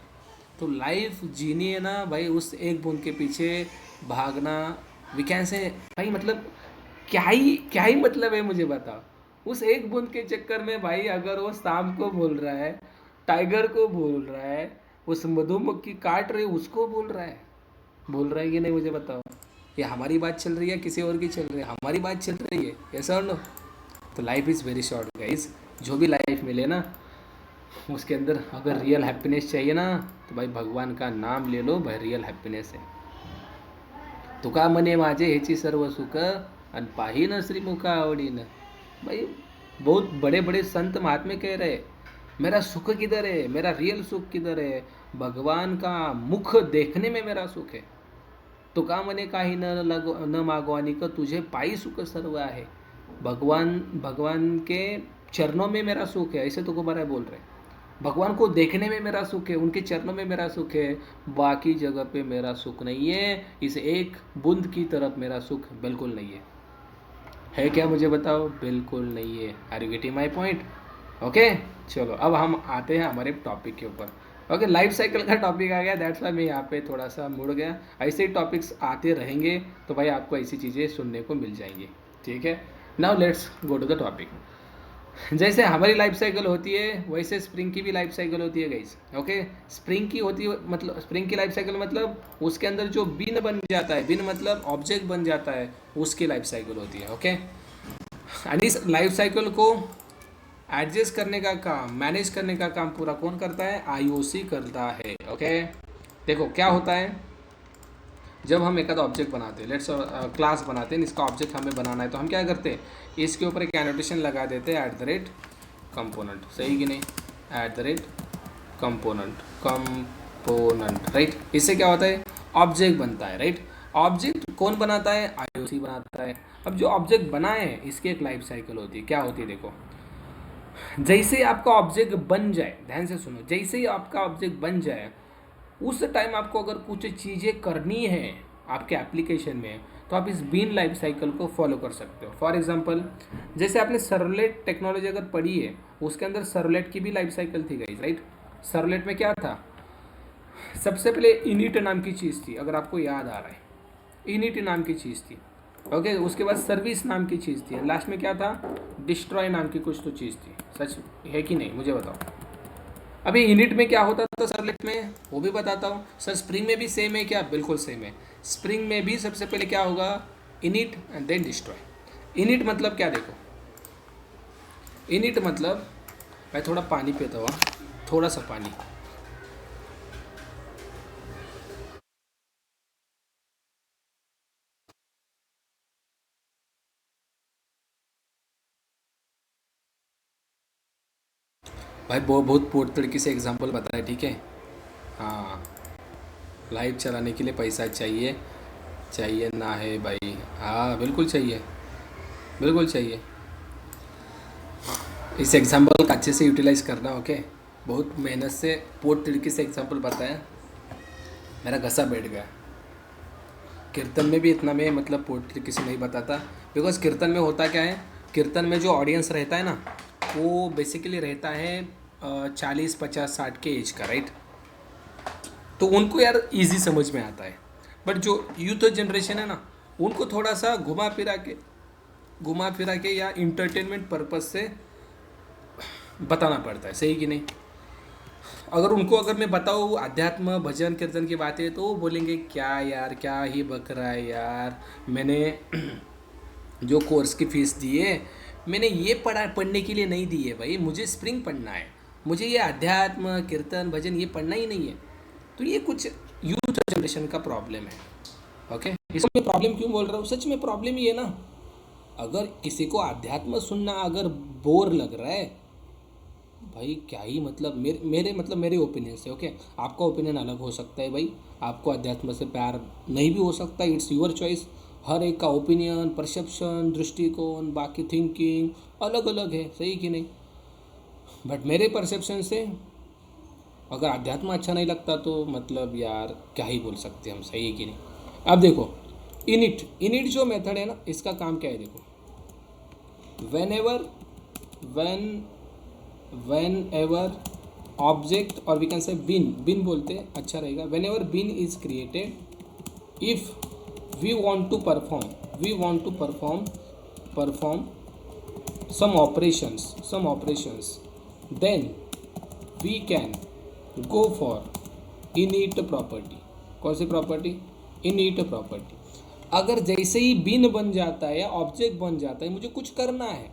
तो लाइफ जीनी है ना भाई, उस एक बूंद के पीछे भागना, वी कैन से भाई, मतलब क्या ही मतलब है मुझे बताओ। उस एक बूंद के चक्कर में भाई अगर वो सांप को भूल रहा है, टाइगर को भूल रहा है, उस मधुमक्खी काट रही उसको बोल रहा है कि नहीं, मुझे बताओ। ये हमारी बात चल रही है किसी और की चल रही है? हमारी बात चल रही है, ऐसा और नो। तो life is very short guys. जो भी लाइफ मिले ना, उसके अंदर अगर रियल हैप्पीनेस चाहिए ना, तो भाई भगवान का नाम ले लो, भाई रियल हैप्पीनेस है। तुका मने माझे ह्याची सर्व सुख अन पाहिन श्रीमुखा आवडीन। भाई बहुत बड़े बड़े संत महात्मे कह रहे, मेरा सुख किधर है, मेरा रियल सुख किधर है? भगवान का मुख देखने में मेरा सुख है। तुका मने काही न मागवानी का तुझे पाई सुख सर्व आहे। भगवान भगवान के चरणों में मेरा सुख है, ऐसे तुको बड़ा बोल रहे। भगवान को देखने में मेरा सुख है, उनके चरणों में मेरा सुख है, बाकी जगह पे मेरा सुख नहीं है। इस एक बूंद की तरफ मेरा सुख बिल्कुल नहीं है क्या? मुझे बताओ, बिल्कुल नहीं है। Are you getting my point? Okay, चलो अब हम आते हैं हमारे टॉपिक के ऊपर। ओके, लाइफ साइकिल का टॉपिक आ गया, दैट्स वाई मैं यहाँ पे थोड़ा सा मुड़ गया। ऐसे ही टॉपिक्स आते रहेंगे तो भाई आपको ऐसी चीज़ें सुनने को मिल जाएंगी, ठीक है। Now let's go to the topic. जैसे हमारी लाइफ साइकिल होती है वैसे स्प्रिंग की भी लाइफ साइकिल होती है गाइस। ओके, स्प्रिंग की होती है, मतलब स्प्रिंग की लाइफ साइकिल मतलब उसके अंदर जो बिन बन जाता है, बिन मतलब ऑब्जेक्ट बन जाता है, उसकी लाइफ साइकिल होती है। ओके, एंड इस लाइफ साइकिल को एडजस्ट करने का काम, मैनेज करने का काम पूरा कौन करता है? आईओसी करता है। ओके, देखो क्या होता है, जब हम एक आधा ऑब्जेक्ट बनाते हैं, लेट्स क्लास बनाते हैं, इसका ऑब्जेक्ट हमें बनाना है, तो हम क्या करते हैं, इसके ऊपर एक एनोटेशन लगा देते हैं, @कंपोनेंट, सही कि नहीं? @Component, right. इससे क्या होता है? ऑब्जेक्ट बनता है, राइट। ऑब्जेक्ट कौन बनाता है? आईओसी बनाता है। अब जो ऑब्जेक्ट बनाए इसकी एक लाइफ साइकिल होती है। क्या होती है देखो, जैसे ही आपका ऑब्जेक्ट बन जाए, ध्यान से सुनो, जैसे ही आपका ऑब्जेक्ट बन जाए उस टाइम आपको अगर कुछ चीज़ें करनी है आपके एप्लीकेशन में, तो आप इस बीन लाइफ साइकिल को फॉलो कर सकते हो। फॉर एग्जांपल, जैसे आपने सर्वलेट टेक्नोलॉजी अगर पढ़ी है, उसके अंदर सर्वलेट की भी लाइफ साइकिल थी गाइस, राइट। सर्वलेट में क्या था? सबसे पहले इनिट नाम की चीज़ थी, अगर आपको याद आ रहा है, इनिट नाम की चीज़ थी। ओके, उसके बाद सर्विस नाम की चीज़ थी, लास्ट में क्या था? डिस्ट्रॉय नाम की कुछ तो चीज़ थी। सच है कि नहीं, मुझे बताओ। अभी इनिट में क्या होता था सर्वलेट में, वो भी बताता हूँ। सर स्प्रिंग में भी सेम है क्या? बिल्कुल सेम है। स्प्रिंग में भी सबसे पहले क्या होगा? Init and then destroy. Init मतलब क्या देखो, इनिट मतलब, मैं थोड़ा पानी पीता हुआ, थोड़ा सा पानी। भाई बहुत बहुत तरीके से एग्जांपल बताए, ठीक है। हाँ, लाइव चलाने के लिए पैसा चाहिए, चाहिए ना है भाई? हाँ बिल्कुल चाहिए, बिल्कुल चाहिए। इस एग्जांपल का अच्छे से यूटिलाइज करना। ओके, बहुत मेहनत से बहुत तरीके से एग्जांपल बताया, मेरा घसा बैठ गया। कीर्तन में भी इतना मैं मतलब पूरी तरीके से नहीं बताता, बिकॉज कीर्तन में होता क्या है, कीर्तन में जो ऑडियंस रहता है ना, वो बेसिकली रहता है 40 50 60 के एज का, राइट। तो उनको यार इजी समझ में आता है। बट जो यूथ जनरेशन है ना, उनको थोड़ा सा घुमा फिरा के या इंटरटेनमेंट पर्पज से बताना पड़ता है, सही कि नहीं। अगर उनको अगर मैं बताऊँ अध्यात्म भजन कीर्तन की बातें, तो वो बोलेंगे क्या यार, क्या ही बक रहा है यार, मैंने जो कोर्स की फ़ीस दी है, मैंने ये पढ़ने के लिए नहीं दी है भाई, मुझे स्प्रिंग पढ़ना है, मुझे ये अध्यात्म कीर्तन भजन ये पढ़ना ही नहीं है। तो ये कुछ यूथ जनरेशन का प्रॉब्लम है। ओके, इसको मैं प्रॉब्लम क्यों बोल रहा हूँ, सच में प्रॉब्लम ही है ना। अगर किसी को अध्यात्म सुनना अगर बोर लग रहा है, भाई क्या ही मतलब, मेरे ओपिनियन से। ओके, आपका ओपिनियन अलग हो सकता है भाई, आपको अध्यात्म से प्यार नहीं भी हो सकता, इट्स योर चॉइस। हर एक का ओपिनियन, परसेप्शन, दृष्टिकोण, बाकी थिंकिंग अलग अलग है, सही कि नहीं। बट मेरे परसेप्शन से अगर अध्यात्म अच्छा नहीं लगता तो मतलब यार क्या ही बोल सकते हम, सही कि नहीं। अब देखो, इनिट जो मेथड है ना, इसका काम क्या है देखो, वेन एवर ऑब्जेक्ट, और वी कैन से बिन बोलते अच्छा रहेगा, whenever bean is created, if we want to perform some operations, then we can go for init property. कौन सी प्रॉपर्टी? Init property. अगर जैसे ही बिन बन जाता है या ऑब्जेक्ट बन जाता है, मुझे कुछ करना है,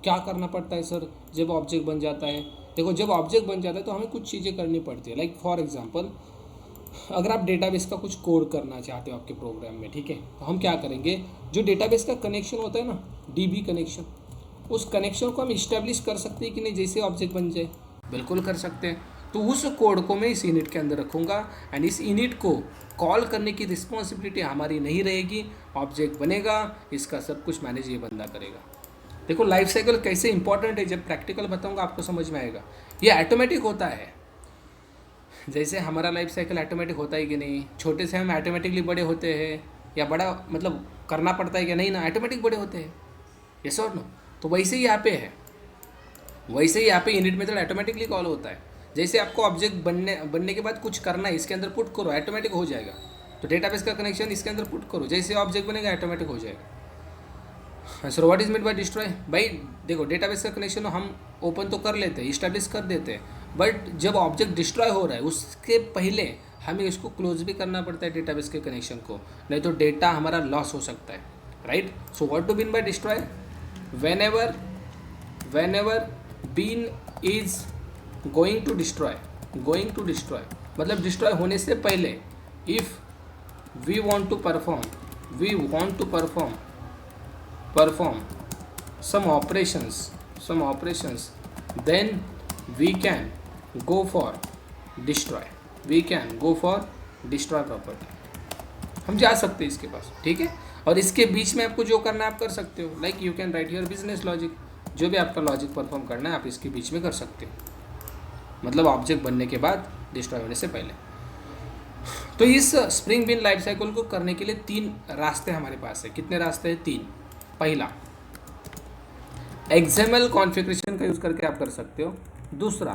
क्या करना पड़ता है सर जब ऑब्जेक्ट बन जाता है? देखो, जब ऑब्जेक्ट बन जाता है तो हमें कुछ चीज़ें करनी पड़ती है। लाइक फॉर एग्जांपल, अगर आप डेटाबेस का कुछ कोड करना चाहते हो आपके प्रोग्राम में, ठीक है, तो हम क्या करेंगे, जो डेटाबेस का कनेक्शन होता है ना, डीबी कनेक्शन, उस कनेक्शन को हम इस्टेब्लिश कर सकते हैं कि नहीं जैसे ऑब्जेक्ट बन जाए? बिल्कुल कर सकते हैं। तो उस कोड को मैं इस यूनिट के अंदर रखूँगा एंड इस यूनिट को कॉल करने की रिस्पॉन्सिबिलिटी हमारी नहीं रहेगी। ऑब्जेक्ट बनेगा, इसका सब कुछ मैनेज ये बंदा करेगा। देखो लाइफ साइकिल कैसे इंपॉर्टेंट है, जब प्रैक्टिकल बताऊंगा आपको समझ में आएगा। ये ऑटोमेटिक होता है, जैसे हमारा लाइफ साइकिल ऑटोमेटिक होता है कि नहीं, छोटे से हम ऑटोमेटिकली बड़े होते हैं, या बड़ा मतलब करना पड़ता है कि नहीं ना, ऑटोमेटिक बड़े होते हैं, यस और नो? तो वैसे ही यहाँ पे है, वैसे ही यहाँ पे इनिट मेथड ऑटोमेटिकली कॉल होता है। जैसे आपको ऑब्जेक्ट बनने के बाद कुछ करना है, इसके अंदर पुट करो, ऑटोमेटिक हो जाएगा। तो डेटाबेस का कनेक्शन इसके अंदर पुट करो, जैसे ऑब्जेक्ट बनेगा ऑटोमेटिक हो जाएगा। Sir what is mean by destroy? भाई देखो, डेटाबेस का कनेक्शन हम ओपन तो कर लेते हैं, इस्टेब्लिश कर देते हैं, बट जब ऑब्जेक्ट डिस्ट्रॉय हो रहा है उसके पहले हमें इसको क्लोज भी करना पड़ता है डेटाबेस के कनेक्शन को, नहीं तो डेटा हमारा लॉस हो सकता है, right? So what to mean by destroy? whenever bean is going to destroy मतलब डिस्ट्रॉय होने से पहले, if we want to perform some operations, then we can go for destroy property. हम जा सकते हैं इसके पास, ठीक है? और इसके बीच में आपको जो करना है आप कर सकते हो। Like you can write your business logic, जो भी आपका लॉजिक परफॉर्म करना है आप इसके बीच में कर सकते हो, मतलब ऑब्जेक्ट बनने के बाद, डिस्ट्रॉय होने से पहले। तो इस स्प्रिंग बीन लाइफ साइकिल को करने के लिए 3 रास्ते हमारे पास है। कितने रास्ते हैं? 3। पहला, XML कॉन्फ़िगरेशन का यूज़ करके आप कर सकते हो। दूसरा,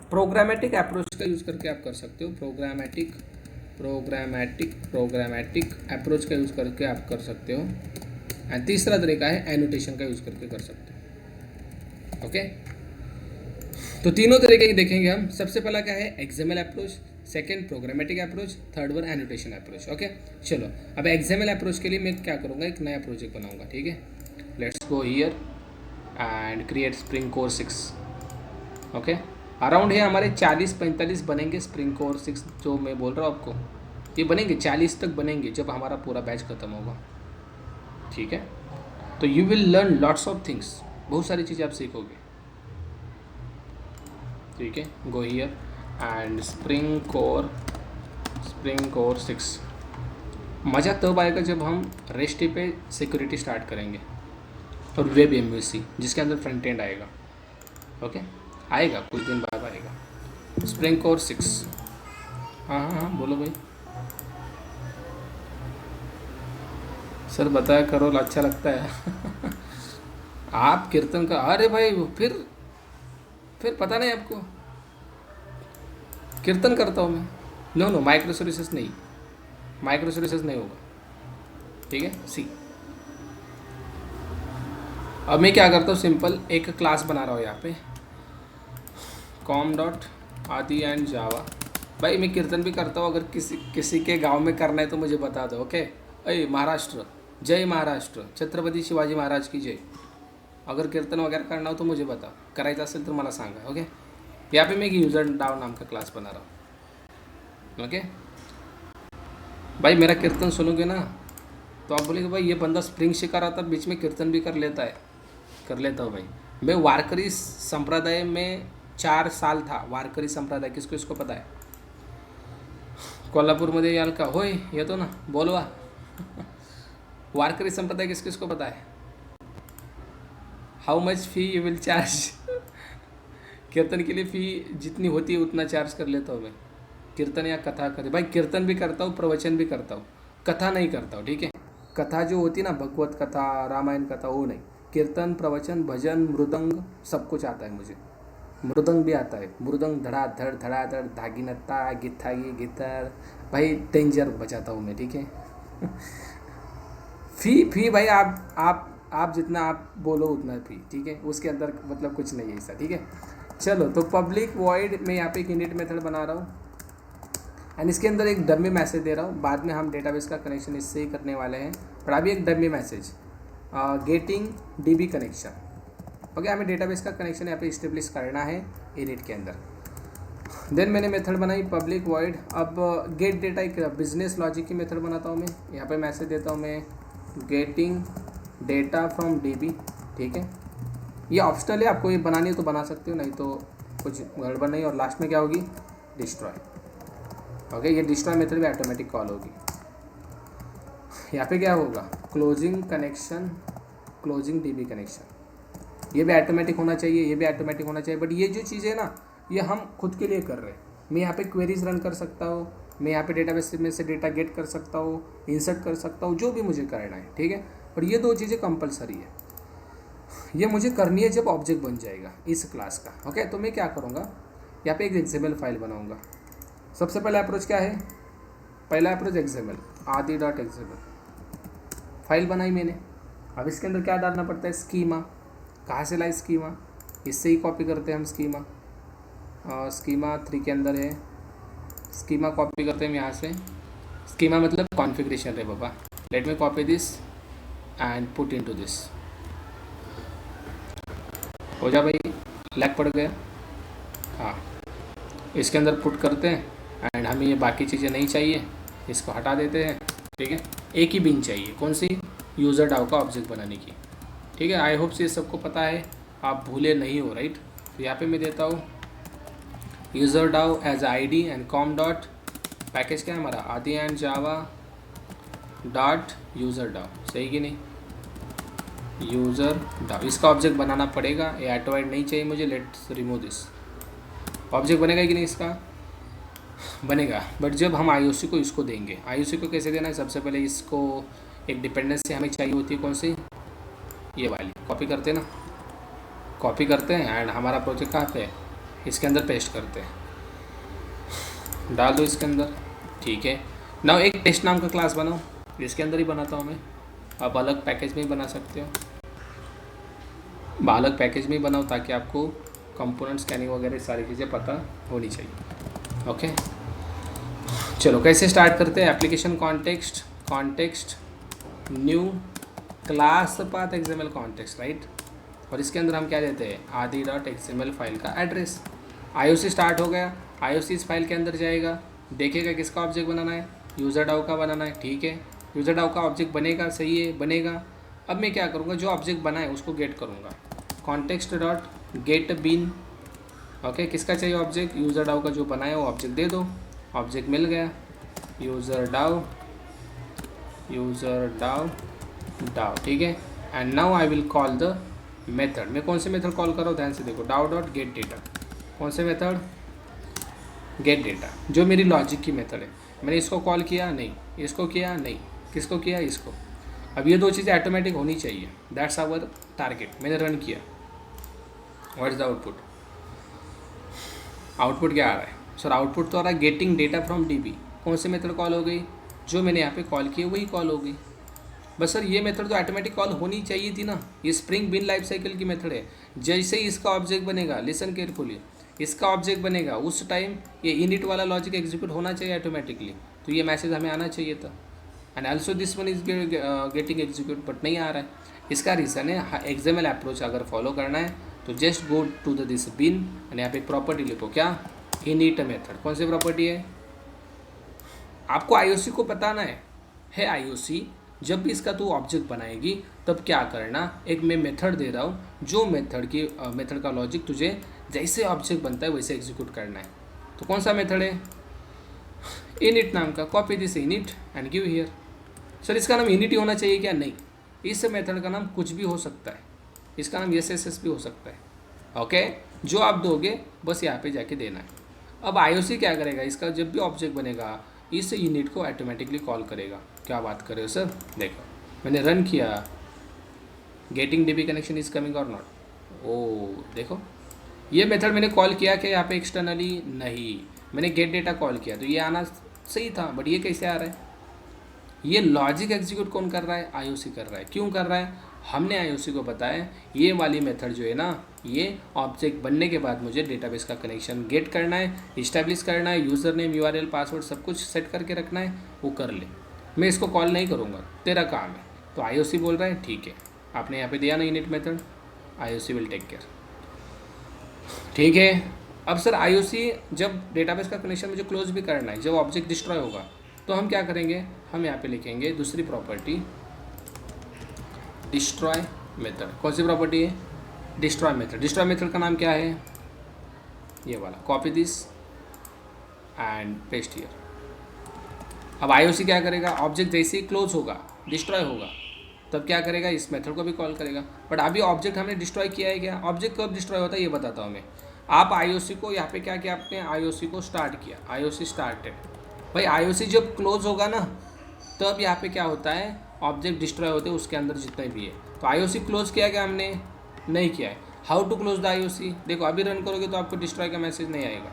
प्रोग्रामेटिक अप्रोच का यूज़ करके आप कर सकते हो। प्रोग्रामेटिक अप्रोच का यूज़ करके आप कर सकते हो। एंड तीसरा तरीका है एनोटेशन का यूज़ करके कर सकते हो। ओके, तो तीनों तरीके ही देखेंगे हम। सबसे पहला क्या है? XML approach, second programmatic approach, third one annotation approach. Okay, चलो अब XML अप्रोच के लिए मैं क्या करूँगा, एक नया प्रोजेक्ट बनाऊँगा, ठीक है? Let's go here and create spring core 6। Okay, around है हमारे 40-45 बनेंगे स्प्रिंग कोर 6, जो मैं बोल रहा हूँ आपको, ये बनेंगे 40 तक बनेंगे जब हमारा पूरा बैच ख़त्म होगा, ठीक है? तो you will learn lots of things, बहुत सारी चीज़ें आप सीखोगे, ठीक है? Go here and spring core 6। मज़ा तब आएगा जब हम रेस्ट पे सिक्योरिटी स्टार्ट करेंगे और वेब MVC जिसके अंदर फ्रंट एंड आएगा। ओके, आएगा कुछ दिन बाद आएगा स्प्रिंग कोर 6। हाँ, बोलो भाई। सर बताया करो, अच्छा लगता है। आप कीर्तन का, अरे भाई फिर पता नहीं आपको, कीर्तन करता हूँ मैं। नो माइक्रो सर्विसेज नहीं होगा, ठीक है? सी, अब मैं क्या करता हूँ, सिंपल एक क्लास बना रहा हूँ यहाँ पे, com.adi एंड जावा। भाई मैं कीर्तन भी करता हूँ, अगर किसी के गांव में करना है तो मुझे बता दो। ओके, अरे महाराष्ट्र, जय महाराष्ट्र, छत्रपती शिवाजी महाराज की जय। अगर कीर्तन वगैरह करना हो तो मुझे बता, करायचं असेल तर मला सांगा। ओके, यहाँ पे मैं एक यूजर डाव नाम का क्लास बना रहा हूँ। ओके भाई, मेरा कीर्तन सुनोगे ना तो आप बोलेंगे भाई ये बंदा स्प्रिंग सिखा रहा था, बीच में कीर्तन भी कर लेता हूँ भाई। मैं वारकरी संप्रदाय में 4 साल था। वारकरी संप्रदाय किसको पता है? कोल्हापूरमध्ये याल का? होय, येतो ना, बोलवा। वारकरी संप्रदाय किसको पता है? How much fee you will charge? कीर्तन के लिए फ़ी जितनी होती है उतना चार्ज कर लेता हूँ मैं। कीर्तन या कथा करते भाई, कीर्तन भी करता हूँ, प्रवचन भी करता हूँ, कथा नहीं करता हूँ, ठीक है? कथा जो होती ना, भगवत कथा, रामायण कथा, वो नहीं। कीर्तन, प्रवचन, भजन, मृदंग सब कुछ आता है मुझे। मृदंग भी आता है, मृदंग धड़ाधड़, धागिनत्ता, गित्थागी, गित्तर, भाई डेंजर बजाता हूँ मैं, ठीक है? फी भाई आप जितना आप बोलो उतना फी, ठीक है? उसके अंदर मतलब कुछ नहीं है ऐसा, ठीक है? चलो, तो पब्लिक वॉइड में यहाँ पे एक इनिट मेथड बना रहा हूँ। एंड इसके अंदर एक डमी मैसेज दे रहा हूँ, बाद में हम डेटाबेस का कनेक्शन इससे ही करने वाले हैं, पर अभी एक dummy message getting dB connection. Okay, हमें डेटाबेस का कनेक्शन यहाँ पे इस्टेब्लिश करना है इनिट के अंदर। देन मैंने मेथड बनाई पब्लिक वॉइड। अब गेट डेटा एक बिजनेस लॉजिक की मेथड बनाता हूँ मैं। यहाँ पे मैसेज देता हूँ मैं गेटिंग डेटा फ्रॉम डीबी। ठीक है, ये ऑप्शनल है, आपको ये बनानी है तो बना सकते हो, नहीं तो कुछ गड़बड़ नहीं। और लास्ट में क्या होगी, डिस्ट्रॉय। ओके, ये डिस्ट्रॉय मेथड भी ऑटोमेटिक कॉल होगी। यहाँ पे क्या होगा, closing connection, closing dB connection, ये भी ऑटोमेटिक होना चाहिए, ये भी ऑटोमेटिक होना चाहिए। बट ये जो चीज़ है ना, ये हम खुद के लिए कर रहे हैं। मैं यहाँ पे क्वेरीज रन कर सकता हूँ, मैं यहाँ पे डेटाबेस में से डेटा गेट कर सकता हूँ, इंसर्ट कर सकता हूँ, जो भी मुझे करना है। ठीक है, पर ये दो चीज़ें कंपलसरी है, ये मुझे करनी है जब ऑब्जेक्ट बन जाएगा इस क्लास का। ओके, तो मैं क्या करूँगा, यहाँ पे एक एक्सएमएल फाइल बनाऊँगा। सबसे पहला अप्रोच क्या है, पहला अप्रोच एक्सएमएल, आदि.एक्सएमएल फाइल बनाई मैंने। अब इसके अंदर क्या डालना पड़ता है, स्कीमा। कहाँ से लाई स्कीमा, इससे ही कॉपी करते हैं हम स्कीमा। स्कीमा 3 के अंदर है, स्कीमा कॉपी करते हैं हम यहाँ से। स्कीमा मतलब कॉन्फ़िगरेशन है बाबा। Let me copy this and put into this. हो जा भाई, लैग पड़ गया। हाँ, इसके अंदर पुट करते हैं एंड हमें ये बाकी चीज़ें नहीं चाहिए, इसको हटा देते हैं। ठीक है, एक ही बिन चाहिए, कौन सी, यूज़र डाउ का ऑब्जेक्ट बनाने की। ठीक है, आई होप से सबको पता है, आप भूले नहीं हो, राइट। तो यहाँ पे मैं देता हूँ यूज़र डाउ एज ID and com dot package क्या है हमारा, आदि एंड जावा डॉट यूज़र डाउ। सही कि नहीं, यूज़र डाउ, इसका ऑब्जेक्ट बनाना पड़ेगा। ये ऑटोएड नहीं चाहिए मुझे, लेट्स रिमूव दिस। ऑब्जेक्ट बनेगा कि नहीं, इसका बनेगा। बट जब हम आईओसी को इसको देंगे, आईओसी को कैसे देना है, सबसे पहले इसको एक डिपेंडेंसी हमें चाहिए होती है, कौन सी, ये वाली। कॉपी करते हैं ना, कॉपी करते हैं एंड हमारा प्रोजेक्ट कहाँ पे है, इसके अंदर पेस्ट करते हैं, डाल दो इसके अंदर। ठीक है, नाउ एक टेस्ट नाम का क्लास बनाओ, इसके अंदर ही बनाता हूँ मैं। आप अलग पैकेज में ही बना सकते हो, अलग पैकेज में ही बनाओ, ताकि आपको कंपोनेंट स्कैनिंग वगैरह सारी चीज़ें पता होनी चाहिए। ओके, चलो कैसे स्टार्ट करते हैं। Application context, context new class path XML context, right. और इसके अंदर हम क्या देते हैं, आदि.एक्सएमएल फाइल का एड्रेस। आईओसी स्टार्ट हो गया, आईओसी इस फाइल के अंदर जाएगा, देखेगा किसका ऑब्जेक्ट बनाना है, यूज़र डाउ का बनाना है। ठीक है, यूज़र डाउ का ऑब्जेक्ट बनेगा, सही है, बनेगा। अब मैं क्या करूँगा, जो ऑब्जेक्ट बना है उसको गेट करूँगा, कॉन्टेक्स्ट डॉट गेट बिन। ओके, किसका चाहिए ऑब्जेक्ट, यूज़र डाउ का जो बनाया वो ऑब्जेक्ट दे दो। ऑब्जेक्ट मिल गया, यूज़र डाउ, यूज़र डाउ डाउ। ठीक है, and now I will call the method. मैं कौन से मेथड कॉल कर रहा हूँ, ध्यान से देखो, डाउ डॉट गेट डेटा। कौन से मेथड, गेट डेटा, जो मेरी लॉजिक की मेथड है। मैंने इसको कॉल किया नहीं, इसको किया नहीं, किसको किया, इसको। अब ये दो चीज़ें ऑटोमेटिक होनी चाहिए, दैट्स आवर टारगेट। मैंने रन किया, what is the output, output क्या आ रहा है सर, आउटपुट तो आ रहा है गेटिंग डेटा फ्रॉम डीबी। कौन सी मेथड कॉल हो गई, जो मैंने यहाँ पे कॉल किया वही कॉल हो गई। बस सर ये मेथड तो ऑटोमेटिक कॉल होनी चाहिए थी ना, ये स्प्रिंग बिन लाइफ साइकिल की मेथड है। जैसे ही इसका ऑब्जेक्ट बनेगा, लिसन केयरफुली, इसका ऑब्जेक्ट बनेगा उस टाइम ये इनिट वाला लॉजिक एग्जीक्यूट होना चाहिए ऑटोमेटिकली। तो ये मैसेज हमें आना चाहिए था, and also this one is getting execute, but नहीं आ रहा है। इसका रीज़न है एक्सएमएल अप्रोच अगर फॉलो करना है तो just go to the this bean and यहाँ पे एक प्रॉपर्टी लिखो, क्या, इनिट मेथड। कौन सी प्रॉपर्टी है, आपको आईओसी को बताना है आईओसी जब भी इसका तू ऑब्जेक्ट बनाएगी तब क्या करना, एक मैं मेथड दे रहा हूँ, जो मेथड का लॉजिक तुझे जैसे ऑब्जेक्ट बनता है वैसे एग्जीक्यूट करना है। तो कौन सा मेथड है, इनिट नाम का। Copy this init and give here. Sir इसका नाम इनिट ही होना चाहिए क्या, नहीं, इस मेथड का नाम कुछ भी हो सकता है, इसका नाम एसएसएस भी हो सकता है। ओके, जो आप दोगे बस यहाँ पे जाके देना है। अब आईओसी क्या करेगा, इसका जब भी ऑब्जेक्ट बनेगा इस यूनिट को ऑटोमेटिकली कॉल करेगा। क्या बात कर रहे हो सर, देखो मैंने रन किया, getting dB connection is coming और नॉट। ओ देखो, ये मेथड मैंने कॉल किया कि यहाँ पे एक्सटर्नली नहीं, मैंने गेट डेटा कॉल किया तो ये आना सही था, बट ये कैसे आ रहा है। ये लॉजिक एग्जीक्यूट कौन कर रहा है, आईओसी कर रहा है। क्यों कर रहा है, हमने आईओसी को बताया ये वाली मेथड जो है ना, ये ऑब्जेक्ट बनने के बाद मुझे डेटाबेस का कनेक्शन गेट करना है, इस्टेब्लिश करना है, यूज़र नेम, यूआरएल, पासवर्ड सब कुछ सेट करके रखना है, वो कर ले, मैं इसको कॉल नहीं करूँगा, तेरा काम है। तो आईओसी बोल रहा है ठीक है, आपने यहाँ पे दिया ना init method, IOC will take care. ठीक है, अब सर आईओसी जब डेटाबेस का कनेक्शन मुझे क्लोज भी करना है, जब ऑब्जेक्ट डिस्ट्रॉय होगा तो हम क्या करेंगे, हम यहाँ पे लिखेंगे दूसरी प्रॉपर्टी डिस्ट्रॉय मेथड। कौन सी प्रॉपर्टी है, डिस्ट्रॉय मेथड। डिस्ट्रॉय मेथड का नाम क्या है, ये वाला, copy this and paste here. अब आईओसी क्या करेगा, ऑब्जेक्ट जैसे ही क्लोज होगा, डिस्ट्रॉय होगा, तब क्या करेगा, इस मेथड को भी कॉल करेगा। बट अभी ऑब्जेक्ट हमने डिस्ट्रॉय किया है क्या, ऑब्जेक्ट कब डिस्ट्रॉय होता है ये बताता हूँ मैं। आप आईओसी को यहाँ पे क्या किया आपने, आईओसी को स्टार्ट किया, आईओसी स्टार्टेड। भाई आईओसी जब क्लोज होगा ना, तब यहाँ पे क्या होता है, ऑब्जेक्ट डिस्ट्रॉय होते हैं उसके अंदर जितने भी है। तो आईओसी क्लोज किया क्या हमने, नहीं किया है। How to close the IOC, देखो अभी रन करोगे तो आपको डिस्ट्रॉय का मैसेज नहीं आएगा।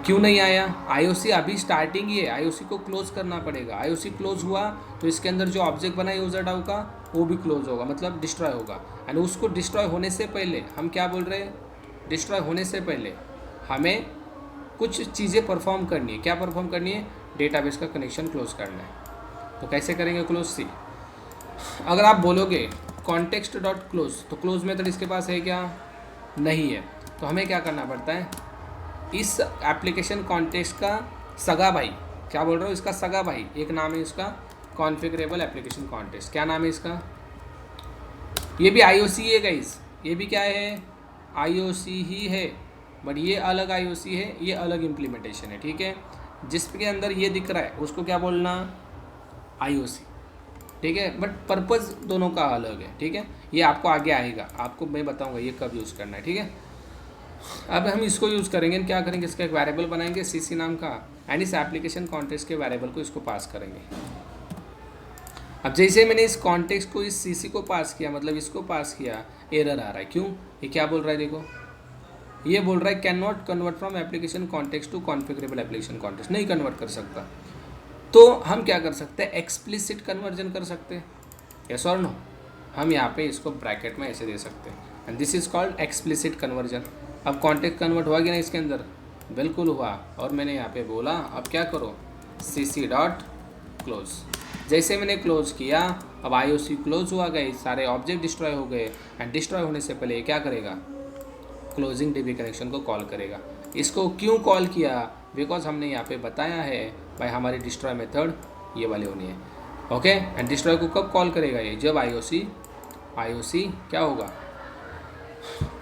क्यों नहीं आया, आईओसी अभी स्टार्टिंग ही है, आईओसी को क्लोज करना पड़ेगा। आईओसी क्लोज हुआ तो इसके अंदर जो ऑब्जेक्ट बना यूजर डाउ का वो भी क्लोज होगा, मतलब डिस्ट्रॉय होगा। एंड उसको डिस्ट्रॉय होने से पहले हम क्या बोल रहे हैं, डिस्ट्रॉय होने से पहले हमें कुछ चीज़ें परफॉर्म करनी है। क्या परफॉर्म करनी है, डेटाबेस का कनेक्शन क्लोज करना है। तो कैसे करेंगे क्लोज, सी अगर आप बोलोगे कॉन्टेक्स्ट डॉट क्लोज, तो क्लोज मेथड इसके पास है क्या, नहीं है। तो हमें क्या करना पड़ता है, इस एप्लीकेशन कॉन्टेक्स्ट का सगा भाई, क्या बोल रहा हूँ, इसका सगा भाई, एक नाम है इसका कॉन्फ़िगरेबल एप्लीकेशन कॉन्टेक्स्ट। क्या नाम है इसका, ये भी आईओसी है गाइस, ये भी क्या है, आईओसी ही है, बट ये अलग आईओसी है, ये अलग इम्प्लीमेंटेशन है। ठीक है, जिसके अंदर ये दिख रहा है उसको क्या बोलना, आईओसी। ठीक है, बट पर्पज़ दोनों का अलग है। ठीक है, ये आपको आगे आएगा, आपको मैं बताऊंगा ये कब यूज़ करना है। ठीक है, अब हम इसको यूज़ करेंगे, क्या करेंगे, इसका एक वेरिएबल बनाएंगे सीसी नाम का, एंड इस एप्लीकेशन कॉन्टेक्स्ट के वेरिएबल को इसको पास करेंगे। अब जैसे मैंने इस कॉन्टेक्स्ट को, इस सीसी को पास किया, मतलब इसको पास किया, एरर आ रहा है। क्यों, ये क्या बोल रहा है, देखो ये बोल रहा है cannot convert from application context to configurable application context, नहीं कन्वर्ट कर सकता। तो हम क्या कर सकते हैं, एक्सप्लिसिट कन्वर्जन कर सकते हैं, यस और नो। हम यहाँ पे इसको ब्रैकेट में ऐसे दे सकते हैं, and this is called explicit conversion. अब कॉन्टेक्स्ट कन्वर्ट हुआ कि ना इसके अंदर, बिल्कुल हुआ। और मैंने यहाँ पे बोला अब क्या करो, cc डॉट क्लोज। जैसे मैंने क्लोज किया, अब आईओसी क्लोज हुआ गए, सारे ऑब्जेक्ट डिस्ट्रॉय हो गए, एंड डिस्ट्रॉय होने से पहले क्या करेगा, क्लोजिंग डीबी कनेक्शन को कॉल करेगा। इसको क्यों कॉल किया, बिकॉज हमने यहाँ पे बताया है भाई हमारी डिस्ट्रॉय मेथड ये वाली होनी है। ओके, एंड डिस्ट्रॉय को कब कॉल करेगा, ये जब आईओसी क्या होगा,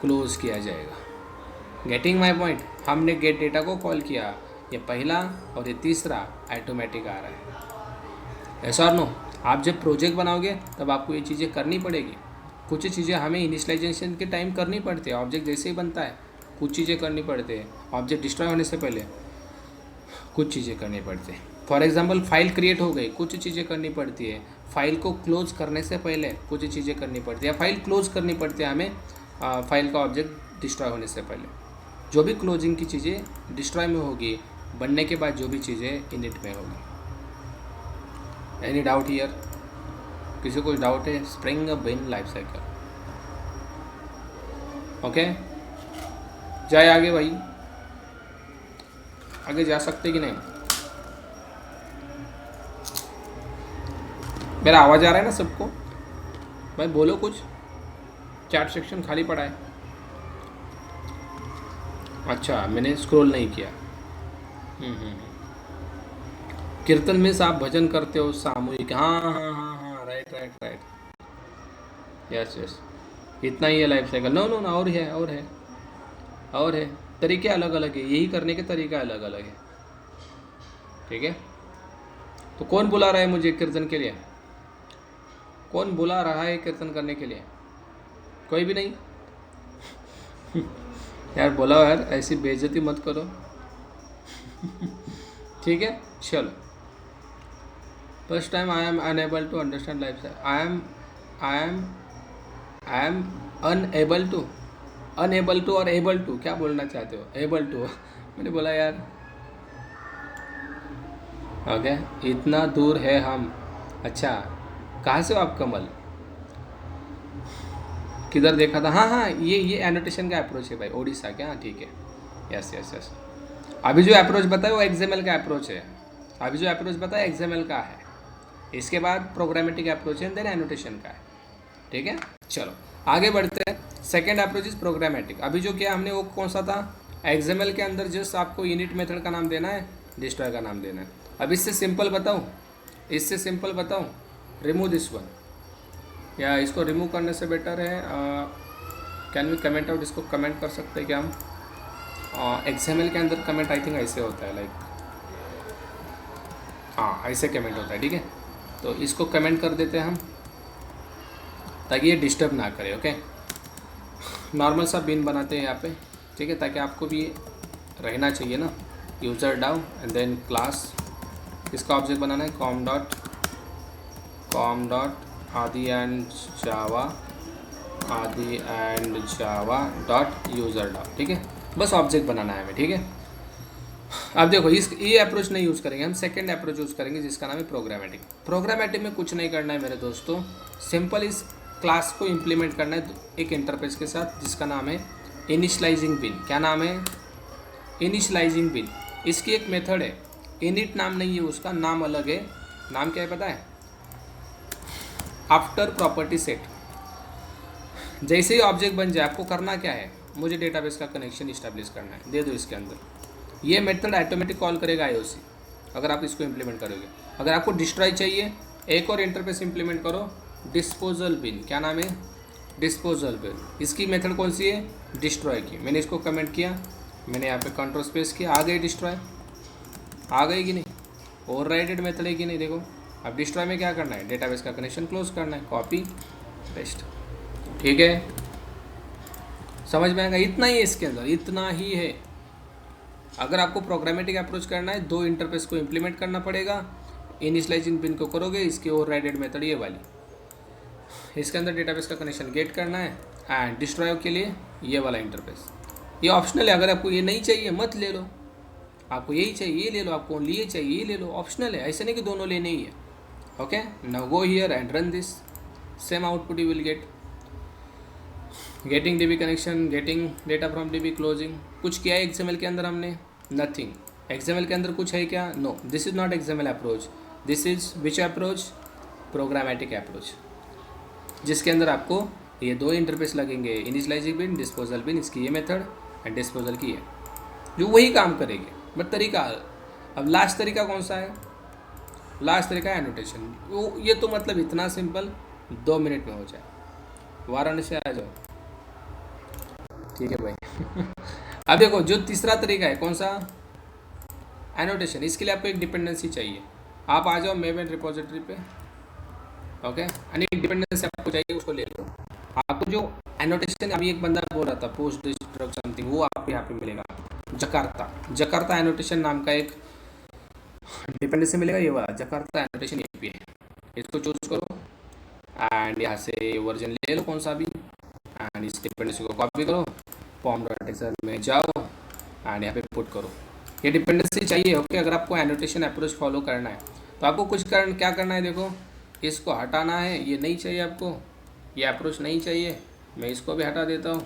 क्लोज किया जाएगा। गेटिंग माई पॉइंट, हमने गेट डेटा को कॉल किया, ये पहला और ये तीसरा ऑटोमेटिक आ रहा है, ऐसा और नो। आप जब प्रोजेक्ट बनाओगे तब आपको ये चीज़ें करनी पड़ेगी। कुछ चीज़ें हमें इनिशियलाइजेशन के टाइम करनी पड़ती है, ऑब्जेक्ट जैसे ही बनता है कुछ चीज़ें करनी पड़ती है, ऑब्जेक्ट डिस्ट्रॉय होने से पहले कुछ चीज़ें करनी पड़ती है। फॉर एग्जांपल फाइल क्रिएट हो गई, कुछ चीज़ें करनी पड़ती है। फाइल को क्लोज करने से पहले कुछ चीज़ें करनी पड़ती है, फाइल क्लोज करनी पड़ती है हमें फाइल का ऑब्जेक्ट डिस्ट्रॉय होने से पहले। जो भी क्लोजिंग की चीज़ें डिस्ट्रॉय में होगी, बनने के बाद जो भी चीज़ें इनिट में होगी। एनी डाउट हियर, किसी को डाउट है, स्प्रिंग बिन लाइफ साइकिल। ओके, जाए आगे भाई, आगे जा सकते कि नहीं, मेरा आवाज़ आ रहा है ना सबको, भाई बोलो कुछ, चैट सेक्शन खाली पड़ा है। अच्छा, मैंने स्क्रॉल नहीं किया। कीर्तन में आप भजन करते हो सामूहिक, हाँ हाँ हाँ हाँ, right right right, yes yes, इतना ही है life cycle. No no no, और है, तरीके अलग अलग है, यही करने के तरीका अलग अलग है। ठीक है, तो कौन बुला रहा है मुझे कीर्तन के लिए, कौन बुला रहा है कीर्तन करने के लिए, कोई भी नहीं यार बोला यार, ऐसी बेइज्जती मत करो ठीक है, चलो। First time I am unable to understand life, I am unable to और एबल टू, क्या बोलना चाहते हो, एबल टू मैंने बोला यार। ओके, इतना दूर है हम, अच्छा कहाँ से हो आप कमल, किधर देखा था? हाँ हाँ, ये एनोटेशन का अप्रोच है भाई, ओडिशा क्या? हाँ ठीक है, यस यस यस। अभी जो अप्रोच बताया वो एक्सएमएल का अप्रोच है, अभी जो अप्रोच बताया एक्सएमएल का है, इसके बाद प्रोग्रामेटिक अप्रोच है, देन एनोटेशन का है, ठीक है। चलो आगे बढ़ते हैं। Second approach is programmatic. अभी जो किया हमने वो कौन सा था? एक्सएमएल के अंदर जस्ट आपको यूनिट मेथड का नाम देना है, डिस्ट्रॉय का नाम देना है। अब इससे सिंपल बताऊँ, इससे सिंपल बताऊँ, रिमूव दिस वन, या इसको रिमूव करने से बेटर है, कैन वी कमेंट आउट, इसको कमेंट कर सकते हैं क्या हम? एक्सएमएल के अंदर कमेंट आई थिंक ऐसे होता है, लाइक हाँ ऐसे कमेंट होता है, ठीक है। तो इसको कमेंट कर देते हैं हम, ताकि ये डिस्टर्ब ना करे, ओके। नॉर्मल सा बिन बनाते हैं यहाँ पे, ठीक है, ताकि आपको भी रहना चाहिए ना। यूज़र डाउ एंड देन क्लास, इसका ऑब्जेक्ट बनाना है कॉम डॉट आदि एंड जावा डॉट यूज़र डाउ, ठीक है। बस ऑब्जेक्ट बनाना है हमें, ठीक है। अब देखो ये अप्रोच नहीं यूज़ करेंगे हम, सेकंड अप्रोच यूज़ करेंगे जिसका नाम है प्रोग्रामेटिक। प्रोग्रामेटिक में कुछ नहीं करना है मेरे दोस्तों, सिंपल इस क्लास को इम्प्लीमेंट करना है एक इंटरफेस के साथ जिसका नाम है इनिशलाइजिंग बिन। क्या नाम है? इनिशलाइजिंग बिन। इसकी एक मेथड है, इनिट नाम नहीं है उसका, नाम अलग है। नाम क्या है पता है? After property set. जैसे ही ऑब्जेक्ट बन जाए आपको करना क्या है? मुझे डेटाबेस का कनेक्शन इस्टेब्लिश करना है, दे दो इसके अंदर। ये मेथड ऑटोमेटिक कॉल करेगा आईओसी, अगर आप इसको इम्प्लीमेंट करोगे। अगर आपको डिस्ट्रॉय चाहिए, एक और इंटरफेस इम्प्लीमेंट करो, डिस्पोजल बिन। क्या नाम है? डिस्पोजल बिन। इसकी मेथड कौन सी है? डिस्ट्रॉय की। मैंने इसको कमेंट किया, मैंने यहाँ पे कंट्रोल स्पेस किया, आ गई डिस्ट्रॉय, आ गई कि नहीं? ओवरराइडेड मेथड है कि नहीं? देखो अब डिस्ट्रॉय में क्या करना है? डेटाबेस का कनेक्शन क्लोज करना है, कॉपी पेस्ट, ठीक है। समझ में आएगा? इतना ही है इसके अंदर, इतना ही है। अगर आपको प्रोग्रामेटिक अप्रोच करना है, दो इंटरफेस को इम्प्लीमेंट करना पड़ेगा। इनिशियलाइजिंग पिन को करोगे, इसकी ओवरराइडेड मेथड ये वाली, इसके अंदर डेटाबेस का कनेक्शन गेट करना है, एंड डिस्ट्रॉय के लिए ये वाला इंटरफेस। ये ऑप्शनल है, अगर आपको ये नहीं चाहिए मत ले लो, आपको यही चाहिए ये ले लो, आपको ओनली ये चाहिए ये ले लो, ऑप्शनल है, ऐसे नहीं कि दोनों लेने ही है, okay. Now go here and run this, same output you will gate. Getting dB connection, getting data from dB, closing. कुछ किया है एक्सएमएल के अंदर हमने? नथिंग। एक्सएमएल के अंदर कुछ है क्या? No, this is not XML approach, this is which approach? Programmatic approach, जिसके अंदर आपको ये दो इंटरफेस लगेंगे, इनिशियलाइजिंग बिन, डिस्पोजल बिन। इसकी ये मेथड एंड डिस्पोजल की है, जो वही काम करेगी, बट तरीका। अब लास्ट तरीका कौन सा है? लास्ट तरीका है एनोटेशन। वो ये तो मतलब इतना सिंपल, 2 मिनट में हो जाए। वाराणसी आ जाओ, ठीक है भाई। अब देखो जो तीसरा तरीका है, कौन सा? एनोटेशन। इसके लिए आपको एक डिपेंडेंसी चाहिए। आप आ जाओ मेवन रिपोजिटरी पे, ओके, एंड एक डिपेंडेंसी आपको चाहिए, उसको ले लो। आपको जो एनोटेशन अभी एक बंदा बोल रहा था, पोस्ट डिस्ट्रक्ट समथिंग, वो आपको यहाँ पे मिलेगा। जकार्ता एनोटेशन नाम का एक डिपेंडेंसी मिलेगा, ये वाला जकार्ता एनोटेशन एपीआई है। इसको चूज करो एंड यहाँ से वर्जन ले लो कौन सा भी, एंड इस डिपेंडेंसी को कॉपी करो, pom.xml में जाओ एंड यहाँ पे पुट करो। ये डिपेंडेंसी चाहिए, ओके। अगर आपको एनोटेशन अप्रोच फॉलो करना है तो आपको कुछ क्या करना है, देखो इसको हटाना है, ये नहीं चाहिए आपको, ये अप्रोच नहीं चाहिए, मैं इसको भी हटा देता हूँ,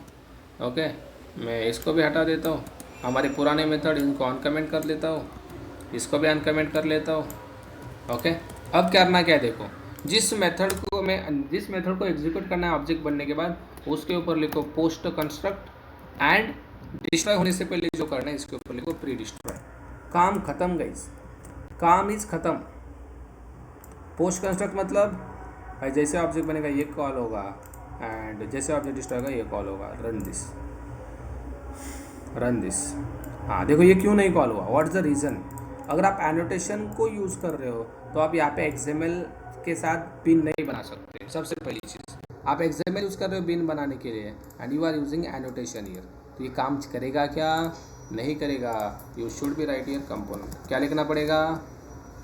ओके, मैं इसको भी हटा देता हूँ। हमारे पुराने मेथड इनको अनकमेंट कर लेता हूँ, इसको भी अनकमेंट कर लेता हूँ, ओके। अब करना क्या है, देखो जिस मेथड को एग्जीक्यूट करना है ऑब्जेक्ट बनने के बाद, उसके ऊपर लिखो पोस्ट कंस्ट्रक्ट, एंड डिस्ट्रॉय होने से पहले जो करना है इसके ऊपर लिखो प्री डिस्ट्रॉय। काम खत्म गाइस, काम इज खत्म। पोस्ट कंस्ट्रक्ट मतलब जैसे ऑब्जेक्ट बनेगा ये कॉल होगा, एंड जैसे ऑब्जेक्ट डिस्ट्रॉय होगा ये कॉल होगा, रन दिस। हाँ देखो ये क्यों नहीं कॉल हुआ, व्हाट इज द रीज़न? अगर आप एनोटेशन को यूज़ कर रहे हो तो आप यहाँ पे एक्सएमएल के साथ बिन नहीं बना सकते। सबसे पहली चीज़, आप एक्सएमएल यूज़ कर रहे हो बिन बनाने के लिए, and you are using annotation here, तो ये काम करेगा क्या? नहीं करेगा। You should be write here component. क्या लिखना पड़ेगा?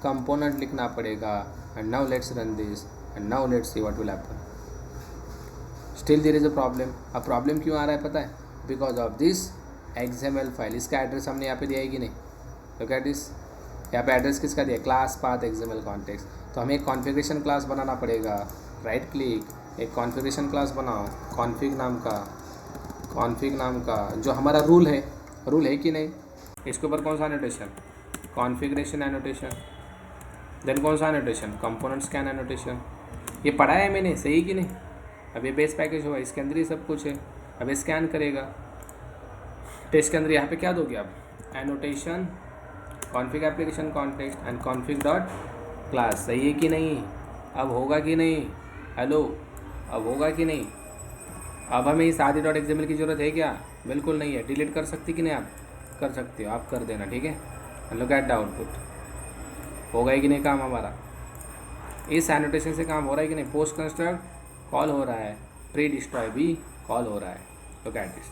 कंपोनेंट लिखना पड़ेगा। And now let's run this, and now let's see what will happen. Still there is a problem. अब प्रॉब्लम क्यों आ रहा है पता है? Because of this XML file. इसका एड्रेस हमने यहाँ पे दिया है कि नहीं? लुक एट दिस, यहाँ पे एड्रेस किसका दिया? Class path XML context. तो हमें एक कॉन्फ़िगरेशन क्लास बनाना पड़ेगा। राइट क्लिक, एक कॉन्फ़िगरेशन क्लास बनाओ कॉन्फ़िग नाम का जो हमारा रूल है कि नहीं, इसके ऊपर कौन सा एनोटेशन, कॉन्फ़िगरेशन एनोटेशन, देन कौन सा एनोटेशन, कंपोनेंट स्कैन एनोटेशन। ये पढ़ा है मैंने, सही कि नहीं। अब ये बेस पैकेज होगा, इसके अंदर ही सब कुछ है। अब ये स्कैन करेगा, टेस्ट के अंदर यहाँ पे क्या दोगे आप, annotation config application context and config dot class. सही है कि नहीं, अब होगा कि नहीं, हेलो, अब होगा कि नहीं। अब हमें इस आदि डॉट एक्सएमएल की ज़रूरत है क्या, बिल्कुल नहीं है। डिलीट कर सकती कि नहीं, आप कर सकते हो, आप कर देना, ठीक है। लुक एट द आउटपुट, होगा ही कि नहीं काम हमारा। इस एनोटेशन से काम हो रहा है कि नहीं, पोस्ट कंस्ट्रक्ट कॉल हो रहा है, प्री डिस्ट्रॉय भी कॉल हो रहा है। Look at this.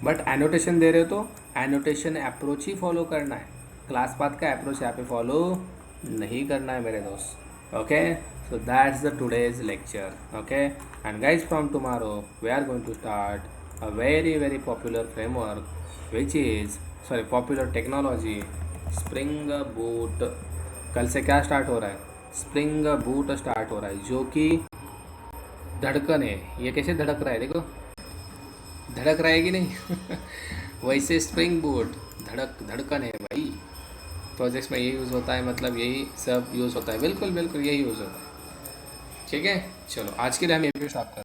But annotation दे रहे हो तो एनोटेशन अप्रोच ही फॉलो करना है, क्लास पाथ का अप्रोच यहाँ पे फॉलो नहीं करना है मेरे दोस्त। Okay, so that's the today's lecture. Okay, and guys from tomorrow we are going to start a very popular framework which is popular technology spring boot. कल से क्या स्टार्ट हो रहा है, स्प्रिंग बूट स्टार्ट हो रहा है, जो कि धड़कन है। ये कैसे धड़क रहा है, देखो धड़क रहा है कि नहीं वैसे स्प्रिंग बूट धड़कन है भाई। प्रोजेक्ट्स में यही यूज़ होता है, मतलब यही सब यूज़ होता है, बिल्कुल यही यूज़ होता है। ठीक है, चलो आज के लिए हम ये भी स्टॉप कर